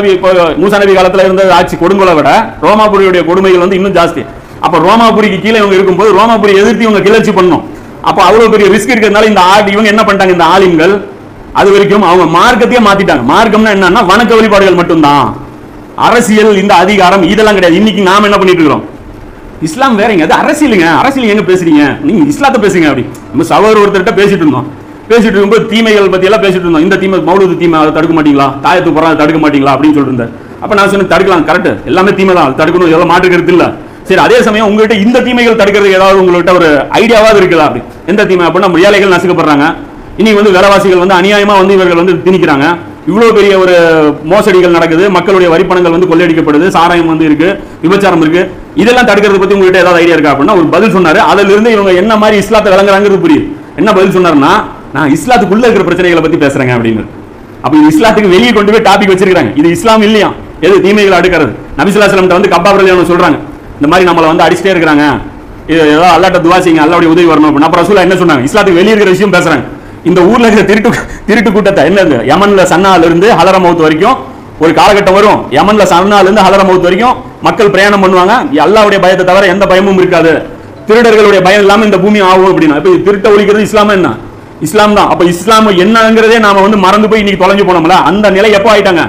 Speaker 1: நபி காலத்துல இருந்த ஆட்சி கொடுங்கோலை விட ரோமாபுரியுடைய கொடுமைகள் வந்து இன்னும் ஜாஸ்தி. அப்ப ரோமாபுரிக்கு கீழே இவங்க இருக்கும்போது ரோமாபுரி எதிர்த்து இவங்க கிளர்ச்சி பண்ணணும். அப்ப அவ்வளவு பெரிய ரிஸ்க் இருக்கிறதுனால இந்த இவங்க என்ன பண்ணிட்டாங்க, இந்த ஆலிம்கள் அது வரைக்கும் அவங்க மார்க்கத்தையே மாத்திட்டாங்க. மார்க்கம்னா என்னன்னா வணக்க வழிபாடுகள் மட்டும்தான், அரசியல் இந்த அதிகாரம் இதெல்லாம் கிடையாது. இன்னைக்கு நாம என்ன பண்ணிட்டு இருக்கிறோம், இஸ்லாம் வேறங்க, அது அரசியலுங்க, அரசியல் எங்க பேசுறீங்க, நீங்க இஸ்லாத்தை பேசுங்க அப்படி. நம்ம சகோதரர் ஒருத்தர்கிட்ட பேசிட்டு இருக்கும்போது தீமைகள் பத்தி எல்லாம் பேசிட்டு இருந்தோம். இந்த தீமை மௌலூது தீமை, அதை தடுக்க மாட்டீங்களா, தாயத்து போறா தடுக்க மாட்டீங்களா அப்படின்னு சொல்லிட்டு இருந்தார். அப்ப நான் சொன்னேன் தடுக்கலாம், கரெக்ட், எல்லாமே தீமை தான், தடுக்கணும், இதெல்லாம் மாற்றுக்கிறது இல்ல. சரி, அதே சமயம் உங்ககிட்ட இந்த தீமைகள் தடுக்கிறதுக்கு ஏதாவது உங்கள்கிட்ட ஒரு ஐடியாவாவது இருக்குதா அப்படி? எந்த தீமை அப்படின்னா ஏழைகள் நசுக்கப்படுறாங்க, இன்னைக்கு வந்து விலைவாசிகள் வந்து அநியாயமா வந்து இவர்கள் வந்து திணிக்கிறாங்க, இவ்வளவு பெரிய ஒரு மோசடிகள் நடக்குது, மக்களுடைய வரிப்பணங்கள் வந்து கொள்ளையடிக்கப்படுது, சாராயம் வந்து இருக்கு, விபச்சாரம் இருக்கு, இதெல்லாம் தடுக்கிறத பத்தி உங்ககிட்ட ஏதாவது ஐடியா இருக்கா அப்படின்னா ஒரு பதில் சொன்னாரு. அதுல இருந்து இவங்க என்ன மாதிரி இஸ்லாத்தை விளங்குறாங்கிறது புரியுது. என்ன பதில் சொன்னாருன்னா நான் இஸ்லாத்துக்குள்ள இருக்கிற பிரச்சனைகளை பத்தி பேசுறேங்க அப்படின்னு. அப்ப இஸ்லாத்துக்கு வெளியே கொண்டு போய் டாபிக் வச்சிருக்காங்க. இது இஸ்லாம் இல்லையா, எது தீமைகளை அடுக்கிறது. நபி ஸல்லல்லாஹு அலைஹி வஸல்லம் வந்து கப்பாப் ரலியல்லாஹு அன்ஹு சொல்றாங்க, இந்த மாதிரி நம்மளை வந்து அடிச்சிட்டே இருக்கிறாங்க, இது ஏதோ அல்லாஹ்ட்ட துஆ செய்யுங்க, அல்லாஹ்வுடைய உதவி வரணும் அப்படின்னு. அப்ப ரசூலுல்லாஹ் என்ன சொன்னாங்க, இஸ்லாத்துக்கு வெளியே இருக்கிற விஷயம் பேசுறாங்க. இந்த ஊர்ல இருக்கிற திருட்டு கூட்டத்தை என்னது, யமன்ல சன்னால இருந்து ஹலரமௌத் வரைக்கும் ஒரு காலகட்டம் வரும். யமன்ல சன்னால இருந்து ஹலரமௌத் வரைக்கும் மக்கள் பிரயாணம் பண்ணுவாங்க, அல்லாஹ்வுடைய பயத்தை தவிர எந்த பயமும் இருக்காது, திருடர்களுடைய பயம் இல்லாம இந்த பூமி ஆகும் அப்படின்னா. இப்ப திருட்ட ஒழிக்கிறது இஸ்லாம் என்ன, இஸ்லாம் தான். அப்ப இஸ்லாம் என்னங்கிறதே நாம வந்து மறந்து போய் இன்னைக்கு தொலைஞ்சு போனோம்ல. அந்த நிலை எப்போ ஆயிட்டாங்க,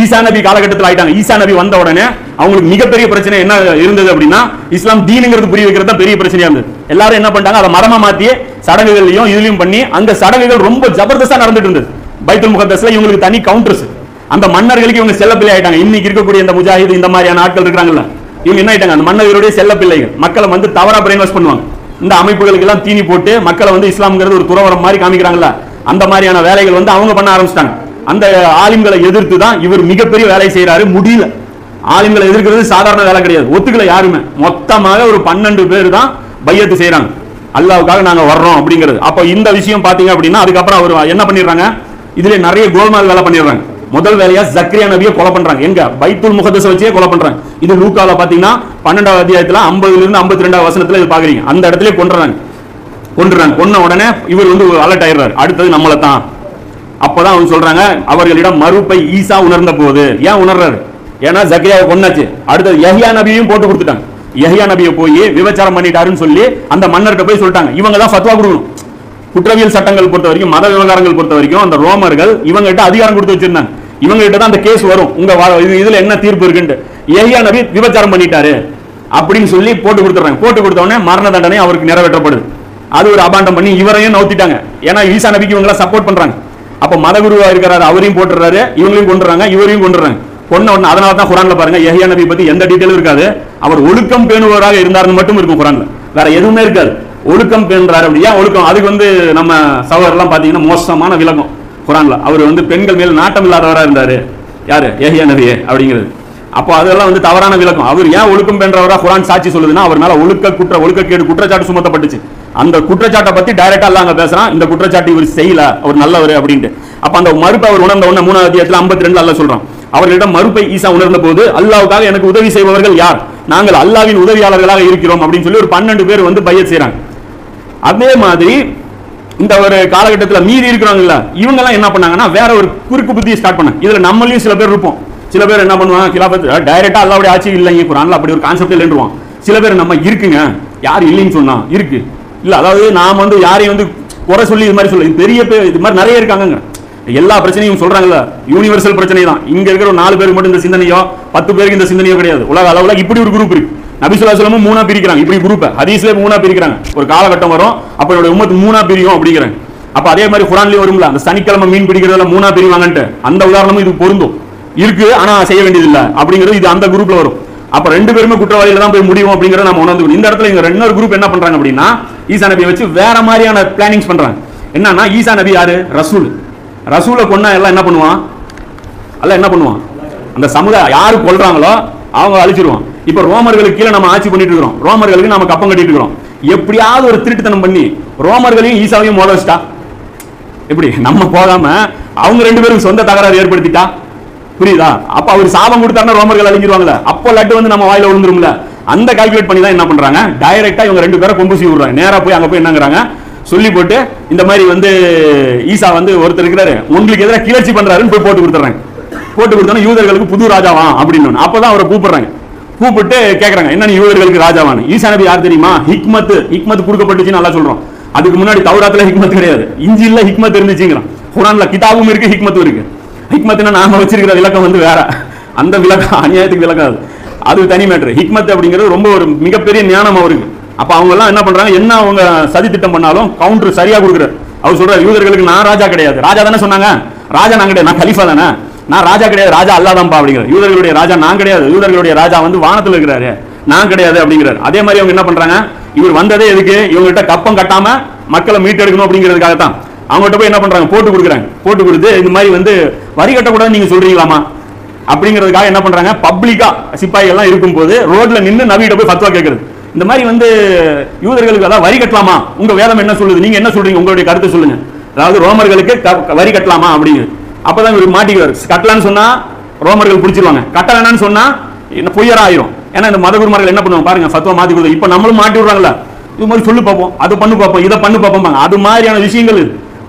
Speaker 1: ஈசா நபி காலகட்டத்தில் ஆயிட்டாங்க. ஈசா நபி வந்த உடனே அவங்களுக்கு மிகப்பெரிய பிரச்சனை என்ன இருந்தது அப்படின்னா இஸ்லாம் தீனுங்கிறது புரிய வைக்கிறது தான் பெரிய பிரச்சனையா இருந்தது. எல்லாரும் என்ன பண்ணிட்டாங்க, அதை மரமா மாத்தி சடங்குகளையும் இதுலயும் பண்ணி அந்த சடங்குகள் ரொம்ப ஜபர்தஸ்தா நடந்துட்டு இருந்தது. பைத்துல் முகத்தஸ்ல இவங்களுக்கு தனி கவுண்டர்ஸ், அந்த மன்னர்களுக்கு இவங்க செல்ல பிள்ளை ஆயிட்டாங்க. இன்னைக்கு இருக்கக்கூடிய இந்த முஜாஹித் இந்த மாதிரியான ஆட்கள் இருக்காங்கல்ல, இவங்க என்ன ஆயிட்டாங்க, அந்த மன்னர்களுடைய செல்ல பிள்ளைகள். மக்களை வந்து தவறா பிரெயின் வாஷ் பண்ணுவாங்க. இந்த அமைப்புகளுக்கு எல்லாம் தீனி போட்டு மக்களை வந்து இஸ்லாம்ங்கிறது ஒரு துறவரம் மாதிரி காமிக்கிறாங்கல்ல, அந்த மாதிரியான வேலைகள் வந்து அவங்க பண்ண ஆரம்பிச்சிட்டாங்க. அந்த ஆலிம்களை எதிர்த்து தான் இவர் மிகப்பெரிய வேலை செய்யறாரு. முடியல, ஆலிம்களை எதிர்க்கிறது சாதாரண வேலை கிடையாது. ஒத்துக்கல யாருமே. மொத்தமாக ஒரு 12 பேர் தான் பையத்து செய்யறாங்க, அல்லாஹ்வுக்காக நாங்க வர்றோம் அப்படிங்கிறது. அப்ப இந்த விஷயம் பாத்தீங்க அப்படின்னா அதுக்கப்புறம் அவர் என்ன பண்ணிடுறாங்க, இதுல நிறைய கோல்மால் வேலை பண்ணிடுறாங்க. முதல் வேலையா ஜக்கரியா நபியை கொலை பண்றாங்க. எங்க, பைத்துல் முகத்தஸ வச்சே கொலை பண்றாங்க. இது லூக்கால பாத்தீங்கன்னா 12வது அத்தியாயத்துல 50ல இருந்து 52வது வசனத்துல இது பாக்குறீங்க. அந்த இடத்துல கொன்றாங்க. கொன்ன உடனே இவர் வந்து அலர்ட் ஆயிடுறாரு, அடுத்தது நம்மள தான். அப்பதான் அவங்க சொல்றாங்க, அவர்களிடம் மறுப்பை ஈசா உணர்ந்த போது. ஏன் உணர்றாரு, ஏன்னா ஜக்கரியாவை கொன்னாச்சு. அடுத்தது யஹ்யா நபியையும் போட்டு கொடுத்துட்டாங்க. யஹ்யா நபியை போய் விபச்சாரம் பண்ணிட்டாருன்னு சொல்லி அந்த மன்னர்கிட்ட போய் சொல்லிட்டாங்க. இவங்க தான் ஃபத்வா கொடுக்கணும். குற்றவியல் சட்டங்கள் பொறுத்த வரைக்கும், மத விவகாரங்கள் பொறுத்த வரைக்கும் அந்த ரோமர்கள் இவங்க கிட்ட அதிகாரம் கொடுத்து வச்சிருந்தாங்க. இவங்க கிட்ட தான் அந்த கேஸ் வரும், உங்க இதுல என்ன தீர்ப்பு இருக்குன்னு. யஹ்யா நபி விபச்சாரம் பண்ணிட்டாரு அப்படின்னு சொல்லி போட்டு கொடுத்துறாங்க. போட்டு கொடுத்த உடனே மரண தண்டனை அவருக்கு நிறைவேற்றப்படுது. அது ஒரு அபாண்டம் பண்ணி இவரையும் நவுத்திட்டாங்க. ஏன்னா ஈசா நபிக்கு இவங்க சப்போர்ட் பண்றாங்க. அப்ப மதகுருவா இருக்கிறாரு, அவரையும் போட்டுறாரு, இவங்களையும் கொண்டுறாங்க, இவரையும் கொண்டுறாங்க. கொன்ன உடனே அதனால தான் குர்ஆன்ல பாருங்க யஹ்யா நபி பத்தி எந்த டீடைலும் இருக்காது. அவர் ஒழுக்கம் பேணுவராக இருந்தாருன்னு மட்டும் இருக்கும் குர்ஆன்ல, வேற எதுவுமே இருக்காது. ஒழுக்கம் பேணுறாரு அப்படி. ஏன் ஒழுக்கம், அதுக்கு வந்து நம்ம சகோதரர்லாம் பாத்தீங்கன்னா மோசமான விளக்கம் குர்ஆன்ல. அவர் வந்து பெண்கள் மேல் நாட்டம் இல்லாதவரா இருந்தாரு, யாரு, யஹ்யா நபியே அப்படிங்கிறது. அப்போ அதெல்லாம் வந்து தவறான விளக்கம். அவர் ஏன் ஒழுக்கம் பெற்றவரா குர்ஆன் சாட்சி சொல்லுதுன்னா அவர் மேல ஒழுக்கக்கேடு குற்றச்சாட்டு சுமத்தப்பட்டுச்சு. அந்த குற்றச்சாட்டை பத்தி டைரக்டா அல்லாஹ் பேசுறான், இந்த குற்றச்சாட்டு இவர் செய்யல, அவர் நல்லவர் அப்படின்ட்டு. அப்ப அந்த மறுப்பை அவர் உணர்ந்த உடனே 3வது அத்தியாயத்துல 52 அல்லாஹ் சொல்றான், அவர்களிடம் மறுப்பை ஈசா உணர்ந்த போது அல்லாஹ்வுக்காக எனக்கு உதவி செய்பவர்கள் யார், நாங்கள் அல்லாஹ்வின் உதவியாளர்களாக இருக்கிறோம் அப்படின்னு சொல்லி ஒரு 12 பேர் வந்து பையத் செய்றாங்க. அதே மாதிரி இந்த ஒரு காலகட்டத்தில் மீறி இருக்கிறாங்கல்ல, இவங்க எல்லாம் என்ன பண்ணாங்கன்னா வேற ஒரு குறுக்கு புத்தியை ஸ்டார்ட் பண்ணாங்க. இதுல நம்மளையும் சில பேர் இருப்போம். சில பேர் என்ன பண்ணுவாங்க, கிலாபத் டைரக்டா அல்லாஹ்வுடைய ஆட்சி இல்லைங்க குர்ஆன்ல அப்படி ஒரு கான்செப்ட் இல்லைன்றுவான். சில பேர் நம்ம இருக்குங்க, யார் இல்லைன்னு சொன்னா இருக்கு, இல்ல அதாவது நாம வந்து யாரையும் வந்து குறை சொல்லி இது மாதிரி சொல்ல பெரிய இது மாதிரி நிறைய இருக்காங்க. எல்லா பிரச்சனையும் சொல்றாங்கல்ல, யூனிவர்சல் பிரச்சனை தான். இங்க இருக்கிற 4 பேருக்கு மட்டும் இந்த சிந்தனையோ 10 பேருக்கு இந்த சிந்தனையோ கிடையாது. உலக அளவுல இப்படி ஒரு குரூப் இருக்கு. நபி ஸல்லல்லாஹு அலைஹி வஸல்லம் 3 பிரிக்கிறாங்க. இப்படி குரூப் ஹதீஸ்ல 3 பிரிக்கிறாங்க. ஒரு காலகட்டம் வரும் அப்ப என்னோட உம்மத் 3 பிரியும் அப்படிங்கிறாங்க. அப்ப அதே மாதிரி குர்ஆன்லயே வரும்ல, அந்த சனிக்கிழமை மீன் பிடிக்கிறதுல 3 பிரிவாங்கன்ட்டு அந்த உதாரணமும் இது பொருந்தும் இருக்கு. ஆனா செய்ய வேண்டியது இல்ல அப்படிங்கிறது இது அந்த குரூப்ல வரும். அப்ப 2 பேருமே குற்றவாளியில தான் போய் முடியும் அப்படிங்கறத நம்ம உணர்ந்து இந்த இடத்துல இங்க இன்னொரு குரூப் என்ன பண்றாங்க அப்படின்னா, ஈசா நபியை வச்சு வேற மாதிரியான பிளானிங்ஸ் பண்றாங்க. என்னன்னா, ஈசா நபி யாரு? ரசூல். ரசூலை கொன்னா எல்லாம் என்ன பண்ணுவான்? அல்ல என்ன பண்ணுவான்? அந்த சமுதாயம் யாரு கொல்றாங்களோ அவங்க அழிச்சிருவான். இப்ப ரோமர்களுக்கு கீழே நம்ம ஆட்சி பண்ணிட்டு இருக்கிறோம். ரோமர்களுக்கு நம்ம கப்பம் கட்டிட்டு இருக்கிறோம். எப்படியாவது ஒரு திருட்டுத்தனம் பண்ணி ரோமர்களையும் ஈசாவையும் மோத வச்சுட்டா எப்படி? நம்ம போகாம அவங்க 2 பேரும் சொந்த தகராறு ஏற்படுத்திட்டா புரியுதா? அப்ப அவர் சாபம் கொடுத்தாருன்னா ரோமர்கள் அழிஞ்சிருவாங்கல்ல, அப்போ லட்டு வந்து நம்ம வாயில விழுந்துரும்ல. அந்த கால்குலேட் பண்ணி தான் என்ன பண்றாங்க, டைரக்டா இவங்க 2 பேரை கொம்பு செய்ய விடுறாங்க. நேரா போய் அங்க போய் என்னங்கிறாங்க சொல்லி போட்டு, இந்த மாதிரி வந்து ஈசா வந்து ஒருத்தர் இருக்கிறாரு உங்களுக்கு எதிராக கிளர்ச்சி பண்றாருன்னு போய் போட்டு கொடுத்துறாங்க. போட்டு கொடுத்தோன்னா யூதர்களுக்கு புது ராஜாவா அப்படின்னு அப்பதான் அவரை கூப்பிடுறாங்க. கூப்பிட்டு கேட்கறாங்க, என்ன யூதர்களுக்கு ராஜாவான்னு. ஈசா நபி யார் தெரியுமா? ஹிக்மத். ஹிக்மத் கொடுக்கப்பட்டுச்சுன்னு நல்லா சொல்றோம். அதுக்கு முன்னாடி தௌராத்துல ஹிக்மத் கிடையாது, இஞ்சில்ல ஹிக்மத் இருந்துச்சுங்கிறான். குர்ஆன்ல கிதாபும் இருக்கு, ஹிக்மத்தும் இருக்கு. ஹிக்மத்னா நாம வச்சிருக்கிற விளக்கம் வந்து வேற, அந்த விளக்கம் அநியாயத்துக்கு விளக்கம் அது தனி மேட்டர். ஹிக்மத் அப்படிங்கிறது ரொம்ப ஒரு மிகப்பெரிய ஞானம் அவருக்கு. அப்ப அவங்க எல்லாம் என்ன பண்றாங்க, என்ன அவங்க சதி திட்டம் பண்ணாலும் கவுண்டர் சரியா கொடுக்குறாரு. அவர் சொல்றாரு, யூதர்களுக்கு நான் ராஜா கிடையாது. ராஜா தானே சொன்னாங்க, ராஜா நான் கிடையாது, நான் கலீஃபா தானே, நான் ராஜா கிடையாது, ராஜா அல்லாஹ் தான்ப்பா அப்படிங்கிறார். யூதர்களுடைய ராஜா நான் கிடையாது, யூதர்களுடைய ராஜா வந்து வானத்துல இருக்கிறாரு, நான் கிடையாது அப்படிங்கிறார். அதே மாதிரி அவங்க என்ன பண்றாங்க, இவர் வந்ததே எதுக்கு, இவங்ககிட்ட கப்பம் கட்டாம மக்களை மீட்டெடுக்கணும் அப்படிங்கிறதுக்காக தான். அவங்ககிட்ட போய் என்ன பண்றாங்க, போட்டு கொடுக்குறாங்க. போட்டு கொடுத்து இந்த மாதிரி வந்து வரி கட்டக்கூடாது நீங்க சொல்றீங்களாமா அப்படிங்கிறதுக்காக என்ன பண்றாங்க, பப்ளிக்கா சிப்பாய் எல்லாம் இருக்கும் போது ரோட்ல நின்று நபிகிட்ட போய் ஃபத்வா கேட்கறது. இந்த மாதிரி வந்து யூதர்களுக்கு அதான் வரி கட்டலாமா, உங்க வேதம் என்ன சொல்லுது, நீங்க என்ன சொல்றீங்க, உங்களுடைய கருத்தை சொல்லுங்க. அதாவது ரோமர்களுக்கு வரி கட்டலாமா அப்படிங்கிறது. அப்பதான் இவர் மாட்டிக்குவார். கட்டலான்னு சொன்னா ரோமர்கள் பிடிச்சிருவாங்க, கட்ட வேணான்னு சொன்னா என்ன பொய்யரா ஆயிரும். ஏன்னா இந்த மதகுருமார்கள் என்ன பண்ணுவாங்க பாருங்க, ஃபத்வா மாத்தி கொடுத்து இப்ப நம்மளும் மாட்டி விடுறாங்களா, இது மாதிரி சொல்லு பார்ப்போம், அது பண்ணு பார்ப்போம், இதை பண்ணு பார்ப்போம், அது மாதிரியான விஷயங்கள்.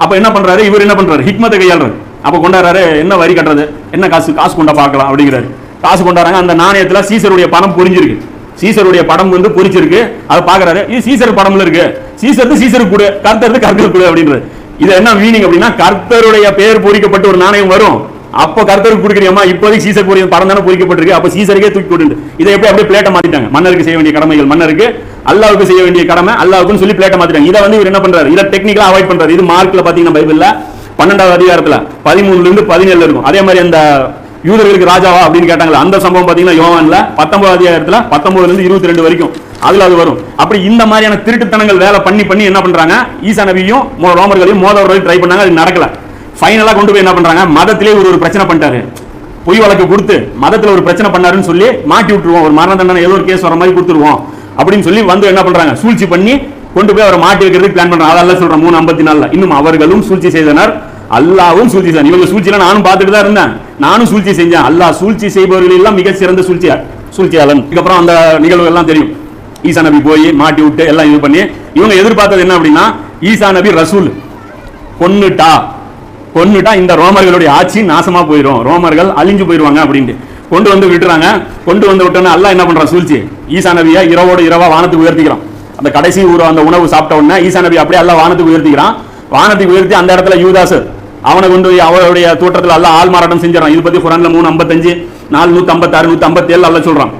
Speaker 1: அப்ப என்ன பண்றாரு இவர், என்ன பண்றாரு, ஹிக்மத்தை கையாளுறாரு. அப்ப கொண்டாடுறாரு, என்ன வரி கட்டுறது, என்ன காசு, காசு கொண்டா பார்க்கலாம் அப்படிங்கிறாரு. காசு கொண்டாடுறாங்க. அந்த நாணயத்துல சீசருடைய படம் பொறிஞ்சிருக்கு, சீசருடைய படம் வந்து பொறிச்சிருக்கு. அதை பாக்குறாரு, இது சீசர் படம்ல இருக்கு, சீசருக்கு சீசருக்கு கொடு, கர்த்தருக்கு கர்த்தருக்கு கொடு அப்படின்றது. இது என்ன மீனிங் அப்படின்னா, கர்த்தருடைய பெயர் பொறிக்கப்பட்ட ஒரு நாணயம் வரும், அப்போ கர்த்தருக்கு கொடுக்குறியம்மா, இப்போதைக்கு சீசர் படம் தானே பொறிக்கப்பட்டிருக்கு, அப்ப சீசருக்கே தூக்கி கொண்டு. இதை எப்படி அப்படியே பிளேட்டை மாத்திட்டாங்க. மன்னருக்கு செய்ய வேண்டிய கடமைகள் மன்னருக்கு, அல்லாவுக்கு செய்ய வேண்டிய கடமை அல்லாவுக்குன்னு சொல்லி பிளேட்டை மாத்திட்டாங்க. இதை வந்து இவர் என்ன பண்றாரு, இதை டெக்னிக்கலா அவாய்ட் பண்றாரு. இது மார்க்ல பாத்தீங்கன்னா பைபிள்ல 12வது அதிகாரத்துல 13ல இருந்து 17 இருக்கும். அதே மாதிரி அந்த யூதர்களுக்கு ராஜாவா அப்படின்னு கேட்டாங்களா, அந்த சம்பவம் பாத்தீங்கன்னா யோவான்ல 19வது அதிகாரத்துல 19ல இருந்து 22 வரைக்கும் அதுல அது வரும். அப்படி இந்த மாதிரியான திருட்டுத்தனங்கள் வேலை பண்ணி பண்ணி என்ன பண்றாங்க, ஈசா நபியும் ரோமர்களையும் மோதவர்கள் ட்ரை பண்ணாங்க, அது நடக்கல. ஃபைனலா கொண்டு போய் என்ன பண்றாங்க, மதத்திலே ஒரு பிரச்சனை பண்ணிட்டாரு, பொய் வழக்கு கொடுத்து மதத்துல ஒரு பிரச்சனை பண்ணாருன்னு சொல்லி மாட்டி விட்டுருவோம், ஒரு மரண தண்டனை ஏதோ ஒரு கேஸ் வர மாதிரி கொடுத்துருவோம் அப்படின்னு சொல்லி வந்து என்ன பண்றாங்க, சூழ்ச்சி பண்ணி கொண்டு போய் அவரை மாட்டி வைக்கிறதுக்கு பிளான் பண்றாங்க. அதெல்லாம் சொல்றேன் 3:54. இன்னும் அவர்களும் சூழ்ச்சி செய்தனர், அல்லாவும் சூழ்ச்சி செய்தார். இவங்க சூழ்ச்சியில நானும் பார்த்துட்டு தான் இருந்தேன், நானும் சூழ்ச்சி செஞ்சேன். அல்லாஹ் சூழ்ச்சி செய்பவர்கள் எல்லாம் மிக சிறந்த சூழ்ச்சியாளன். இதுக்கப்புறம் அந்த நிகழ்வு எல்லாம் தெரியும். ஈசா நபி போய் மாட்டி விட்டு எல்லாம் இது பண்ணி இவங்க எதிர்பார்த்தது என்ன அப்படின்னா, ஈசா நபி ரசூல் கொன்னுட்டா இந்த ரோமர்களுடைய ஆட்சி நாசமா போயிடும், ரோமர்கள் அழிஞ்சு போயிருவாங்க அப்படின்ட்டு கொண்டு வந்து விட்டுறாங்க. கொண்டு வந்து விட்டோன்னு அல்லாஹ் என்ன பண்றான், சூழ்ச்சி ஈசா நபியை இரவோடு இரவா வானத்துக்கு உயர்த்திக்கிறான். அந்த கடைசி அந்த உணவு சாப்பிட்ட உடனே ஈசா நபி அப்படியே அல்லாஹ் வானத்துக்கு உயர்த்திக்கிறான். வானத்துக்கு உயர்த்தி அந்த இடத்துல யூதாஸ் அவனை கொண்டு அவருடைய தோற்றத்தில் அல்லாஹ் ஆள் மாறாட்டம் செஞ்சிடறான். இது பத்தி குர்ஆன்ல 3:55, 4:156, 157 அல்லாஹ் சொல்றான்.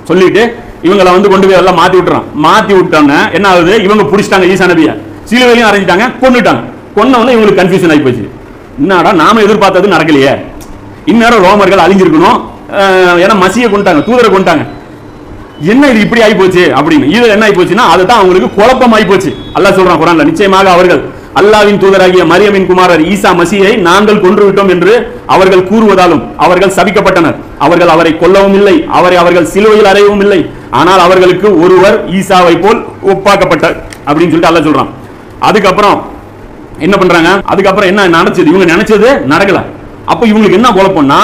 Speaker 1: சொல்லிட்டு இவங்களை வந்து கொண்டு போய் எல்லாம் மாத்தி விட்டுறான். மாத்தி விட்டோன்னே என்ன ஆகுது, இவங்க பிடிச்சிட்டாங்க ஈசா நபியை, சிலுவையிலையும் அரைஞ்சிட்டாங்க, கொண்டுட்டாங்க. கொன்னவொன்னே இவங்களுக்கு கன்ஃபியூஷன் ஆகி போச்சு. என்னடா நாம எதிர்பார்த்தது நடக்கலையே, இந்நேரம் ரோமர்கள் அழிஞ்சிருக்கணும், ஏன்னா மசியை கொண்டாங்க, தூதரை கொண்டாங்க, என்ன இது இப்படி ஆகி போச்சு அப்படின்னு. இது என்ன ஆகி போச்சுன்னா அதுதான் அவங்களுக்கு குழப்பம் ஆகி போச்சு. அல்லாஹ் சொல்றான் குர்ஆன்ல, நிச்சயமாக அவர்கள் அல்லாஹ்வின் தூதராகிய மரியமின் குமாரர் ஈசா மசியை நாங்கள் கொன்று விட்டோம் என்று அவர்கள் கூறுவதாலும் அவர்கள் சபிக்கப்பட்டனர். அவர்கள் அவரை கொல்லவும் இல்லை, அவர்கள் சிலுவையில் அறையவும் இல்லை, ஆனால் அவர்களுக்கு ஒருவர் ஈசாவை போல் ஒப்பாக்கப்பட்டார் அப்படின்னு சொல்லிட்டு அல்லாஹ் சொல்றான். அதுக்கப்புறம் என்ன பண்றாங்க, அதுக்கப்புறம் என்ன நடந்தது, இவங்க நினைச்சது நடக்கல. அப்ப இவங்களுக்கு என்ன குழப்பம்னா,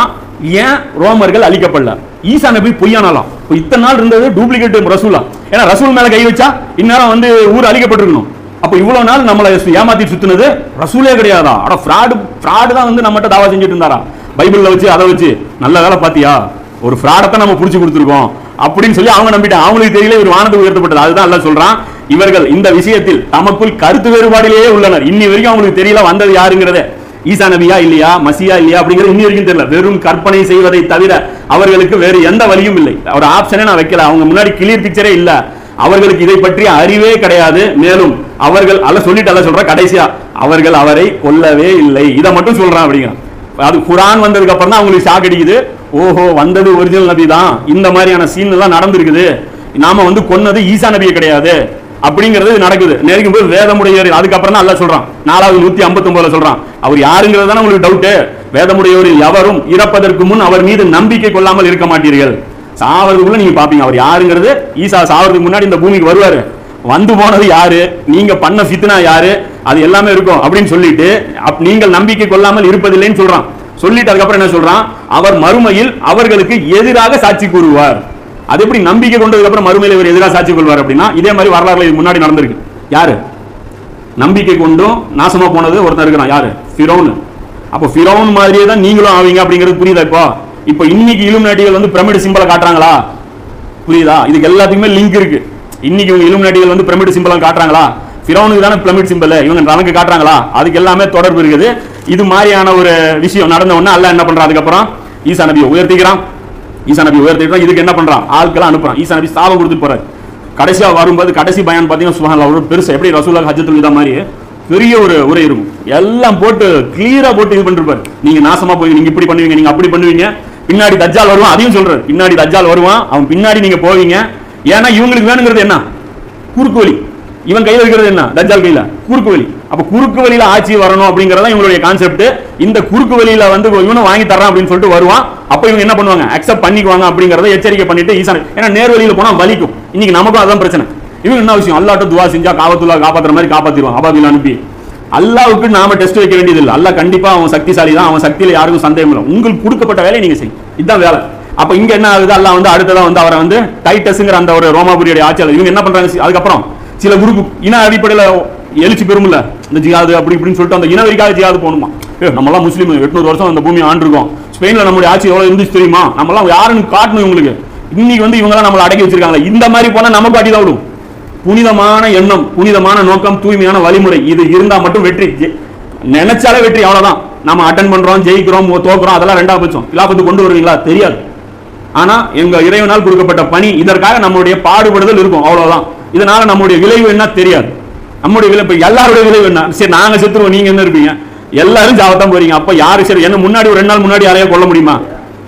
Speaker 1: ஏன் ரோமர்கள் அழிக்கப்படல, ஈசா நபி பொய்யானாலாம், இத்தனை நாள் இருந்தது டூப்ளிகேட் ரசூலா, ஏன்னா ரசூல் மேல கை வச்சா இந்நேரம் வந்து ஊர் அழிக்கப்பட்டிருக்கணும். அப்ப இவ்வளவு நாள் நம்மளை ஏமாத்தி சுத்தினது ரசூலே கிடையாதா, அட ஃப்ராடு தான் வந்து நம்மகிட்ட தாவா செஞ்சுட்டு இருந்தாரா, பைபிள்ல வச்சு அதை வச்சு நல்ல வேலை பாத்தியா, ஒரு ஃப்ராடத்தை நம்ம புடிச்சு கொடுத்துருக்கோம் அப்படின்னு சொல்லி அவங்க நம்பிட்டாங்க. அவங்களுக்கு தெரியல இவர் வானத்துக்கு உயர்த்தப்பட்டது. அதுதான் அல்லாஹ் சொல்றான், இவர்கள் இந்த விஷயத்தில் தமக்குள் கருத்து வேறுபாடிலேயே உள்ளனர். இன்னி வரைக்கும் அவங்களுக்கு தெரியல வந்தது யாருங்கிறதே, ஈசா நபியா இல்லையா, மசியா இல்லையா அப்படிங்கிறது இன்னி வரைக்கும் தெரியல. வெறும் கற்பனை செய்வதை தவிர அவர்களுக்கு வேறு எந்த வழியும் இல்லை. ஒரு ஆப்ஷனே நான் வைக்கல, அவங்க முன்னாடி கிளியர் பிக்சரே இல்ல, அவர்களுக்கு இதை பற்றி அறிவே கிடையாது. மேலும் அவர்கள் அல்ல சொல்லிட்டு அல்ல சொல்ற கடைசியா அவர்கள் அவரை கொல்லவே இல்லை, இதை மட்டும் சொல்றான் அப்படிங்க. அது குரான் வந்ததுக்கு அப்புறம் தான் அவங்களுக்கு ஷாக் அடிக்குது. ஓஹோ, வந்தது ஒரிஜினல் நபி தான், இந்த மாதிரியான சீன் எல்லாம் நடந்திருக்குது, நாம வந்து கொன்னது ஈசா நபியே கிடையாது அப்படிங்கிறது நடக்குது. நெருங்கும் போது வேதமுடையோர், அதுக்கப்புறம் தான் அல்ல சொல்றான் 459 சொல்றான் அவர் யாருங்கிறது தானே உங்களுக்கு டவுட். வேதமுடையோரில் எவரும் இறப்பதற்கு முன் அவர் மீது நம்பிக்கை கொள்ளாமல் இருக்க மாட்டீர்கள். சாவதுக்குள்ள நீங்க பாப்பீங்க அவர் யாருங்கிறது. ஈசா சாவதுக்கு முன்னாடி இந்த பூமிக்கு வருவாரு, வந்து போனது யாரு, நீங்க பண்ண ஃபித்னா யாரு, அது எல்லாமே இருக்கும் அப்படின்னு சொல்லிட்டு நீங்கள் நம்பிக்கை கொள்ளாமல் இருப்பதில்லைன்னு சொல்றான். சொல்லிட்டு அதுக்கப்புறம் என்ன சொல்றான், அவர் மறுமையில் அவர்களுக்கு எதிராக சாட்சி கூறுவார். அது எப்படி நம்பிக்கை கொண்டதுக்கு அப்புறம் மறுமையில் இவர் எதிராக சாட்சி கொள்வார் அப்படின்னா, இதே மாதிரி வரலாறுல முன்னாடி நடந்திருக்கு. யாரு நம்பிக்கை கொண்டும் நாசமா போனது ஒருத்தர் இருக்கிறான், யாரு, ஃபிரௌன். அப்போ ஃபிரௌன் மாதிரியே தான் நீங்களும் ஆவீங்க அப்படிங்கிறது புரியுதா? இப்போ இன்னைக்கு இலுமினாட்டிகள் வந்து பிரமிட் சிம்பலை காட்டுறாங்களா, புரியுதா? இதுக்கு எல்லாத்துக்குமே லிங்க் இருக்கு. இன்னைக்கு இவங்க இலுமினாட்டிகள் வந்து பிரமிட் சிம்பலை காட்டுறாங்களா, ஃபிரௌனுக்கு தானே பிரமிட் சிம்பல், இவங்க நமக்கு காட்டுறாங்களா, அதுக்கு எல்லாமே தொடர்பு இருக்குது. இது மாதிரியான ஒரு விஷயம் நடந்த உடனே அல்லாஹ் என்ன பண்றான், அதுக்கப்புறம் ஈசா நபியை உயர்த்திக்கிறான். ஈசா நபி உயர்த்திக்கிறான். இதுக்கு என்ன பண்றான், ஆட்களாம் அனுப்புறான். ஈசா நபி சாபம் கொடுத்துட்டு போறாரு. கடைசியா வரும்போது கடைசி பயான் பாத்தீங்கன்னா சுப்ஹானல்லாஹ், ஒரு பெருசு எப்படி ரசூலுல்லாஹ் ஹஜ்ஜத்துல் விதா மாதிரி பெரிய ஒரு உரை இருக்கும், எல்லாம் போட்டு கிளியரா போட்டு இது பண்ணிருப்பாரு. நீங்க நாசமா போய் நீங்க இப்படி பண்ணுவீங்க, நீங்க அப்படி பண்ணுவீங்க, பின்னாடி தஜ்ஜால் வருவான், அதையும் சொல்றாரு, பின்னாடி தஜ்ஜால் வருவான், அவன் பின்னாடி நீங்க போவீங்க. ஏன்னா இவங்களுக்கு வேணுங்கிறது என்ன, குறுக்கு வழி. இவன் கையில் இருக்கிறது என்ன, தஜ்ஜால் கையில குறுக்கு வழி. அப்ப குறுக்கு வழியில ஆட்சி வரணும் அப்படிங்கறத இவங்களுடைய கான்செப்ட். இந்த குறுக்கு வழியில வந்து இவனும் வாங்கி தர்றான் அப்படின்னு சொல்லிட்டு வருவான். அப்ப இவங்க என்ன பண்ணுவாங்க, அக்செப்ட் பண்ணிக்குவாங்க அப்படிங்கறத எச்சரிக்கை பண்ணிட்டு ஈசான், ஏன்னா நேர் வழியில போனா வலிக்கும். இன்னைக்கு நமக்கும் அதான் பிரச்சனை. இவங்க என்ன விஷயம், அல்லாஹ்ட்ட துவா செஞ்சா காபத்துல்லா காப்பாத்துற மாதிரி காப்பாத்திடுவான். அபாபில் அனுப்பி அல்லாஹ்வுக்கு நாம டெஸ்ட் வைக்க வேண்டியது இல்லை. அல்லாஹ் கண்டிப்பா அவன் சக்திசாலி தான், அவன் சக்தியில யாருக்கும் சந்தேகம் இல்லை. உங்களுக்கு கொடுக்கப்பட்ட வேலையை நீங்க செய்யும், இதுதான் வேலை. அப்ப இங்க என்ன ஆகுது, அல்லாஹ் வந்து அடுத்ததான் வந்து அவரை வந்து டைட்டஸ்ங்கிற அந்த ஒரு ரோமாபுரியோட ஆட்சியாளர் இவங்க என்ன பண்றாங்க, அதுக்கப்புறம் சில குரூப் இன அடிப்படையில் எழுச்சி பெருமில்ல, இந்த ஜிகாது அப்படி இப்படின்னு சொல்லிட்டு அந்த இனவெறிக்காக ஜிகாது போகணுமா. நம்மளாம் முஸ்லீம் 800 வருஷம் அந்த பூமி ஆண்டிருக்கோம். ஸ்பெயின்ல நம்மளுடைய ஆட்சி எவ்வளவு இருந்துச்சு தெரியுமா, நம்மளாம் யாருன்னு காட்டணும் இவங்களுக்கு. இன்னைக்கு வந்து இவங்க நம்மளை அடக்கி வச்சிருக்காங்க. இந்த மாதிரி போனா நமக்கு அடிதான் விடும். புனிதமான எண்ணம், புனிதமான நோக்கம், தூய்மையான வழிமுறை இது இருந்தா மட்டும் வெற்றி. நினைச்சாலே வெற்றி, அவ்வளவுதான். நம்ம அட்டன் பண்றோம், ஜெயிக்கிறோம், தோக்குறோம், அதெல்லாம் ரெண்டாவது பட்சம். கிலாபத்து கொண்டு வருவீங்களா தெரியாது. ஆனா எங்க இறைவனால் கொடுக்கப்பட்ட பணி, இதற்காக நம்மளுடைய பாடுபடுதல் இருக்கும், அவ்வளவுதான். இதனால நம்முடைய விளைவு என்ன தெரியாது. நம்முடைய விளைவு எல்லாருடைய விளைவு என்ன, சரி நாங்க செத்துருவோம், நீங்க என்ன இருப்பீங்க, எல்லாரும் ஜாவத்தான் போறீங்க. அப்ப யாரு சரி, என்ன முன்னாடி ஒரு 2 நாள் முன்னாடி யாரையா கொல்ல முடியுமா,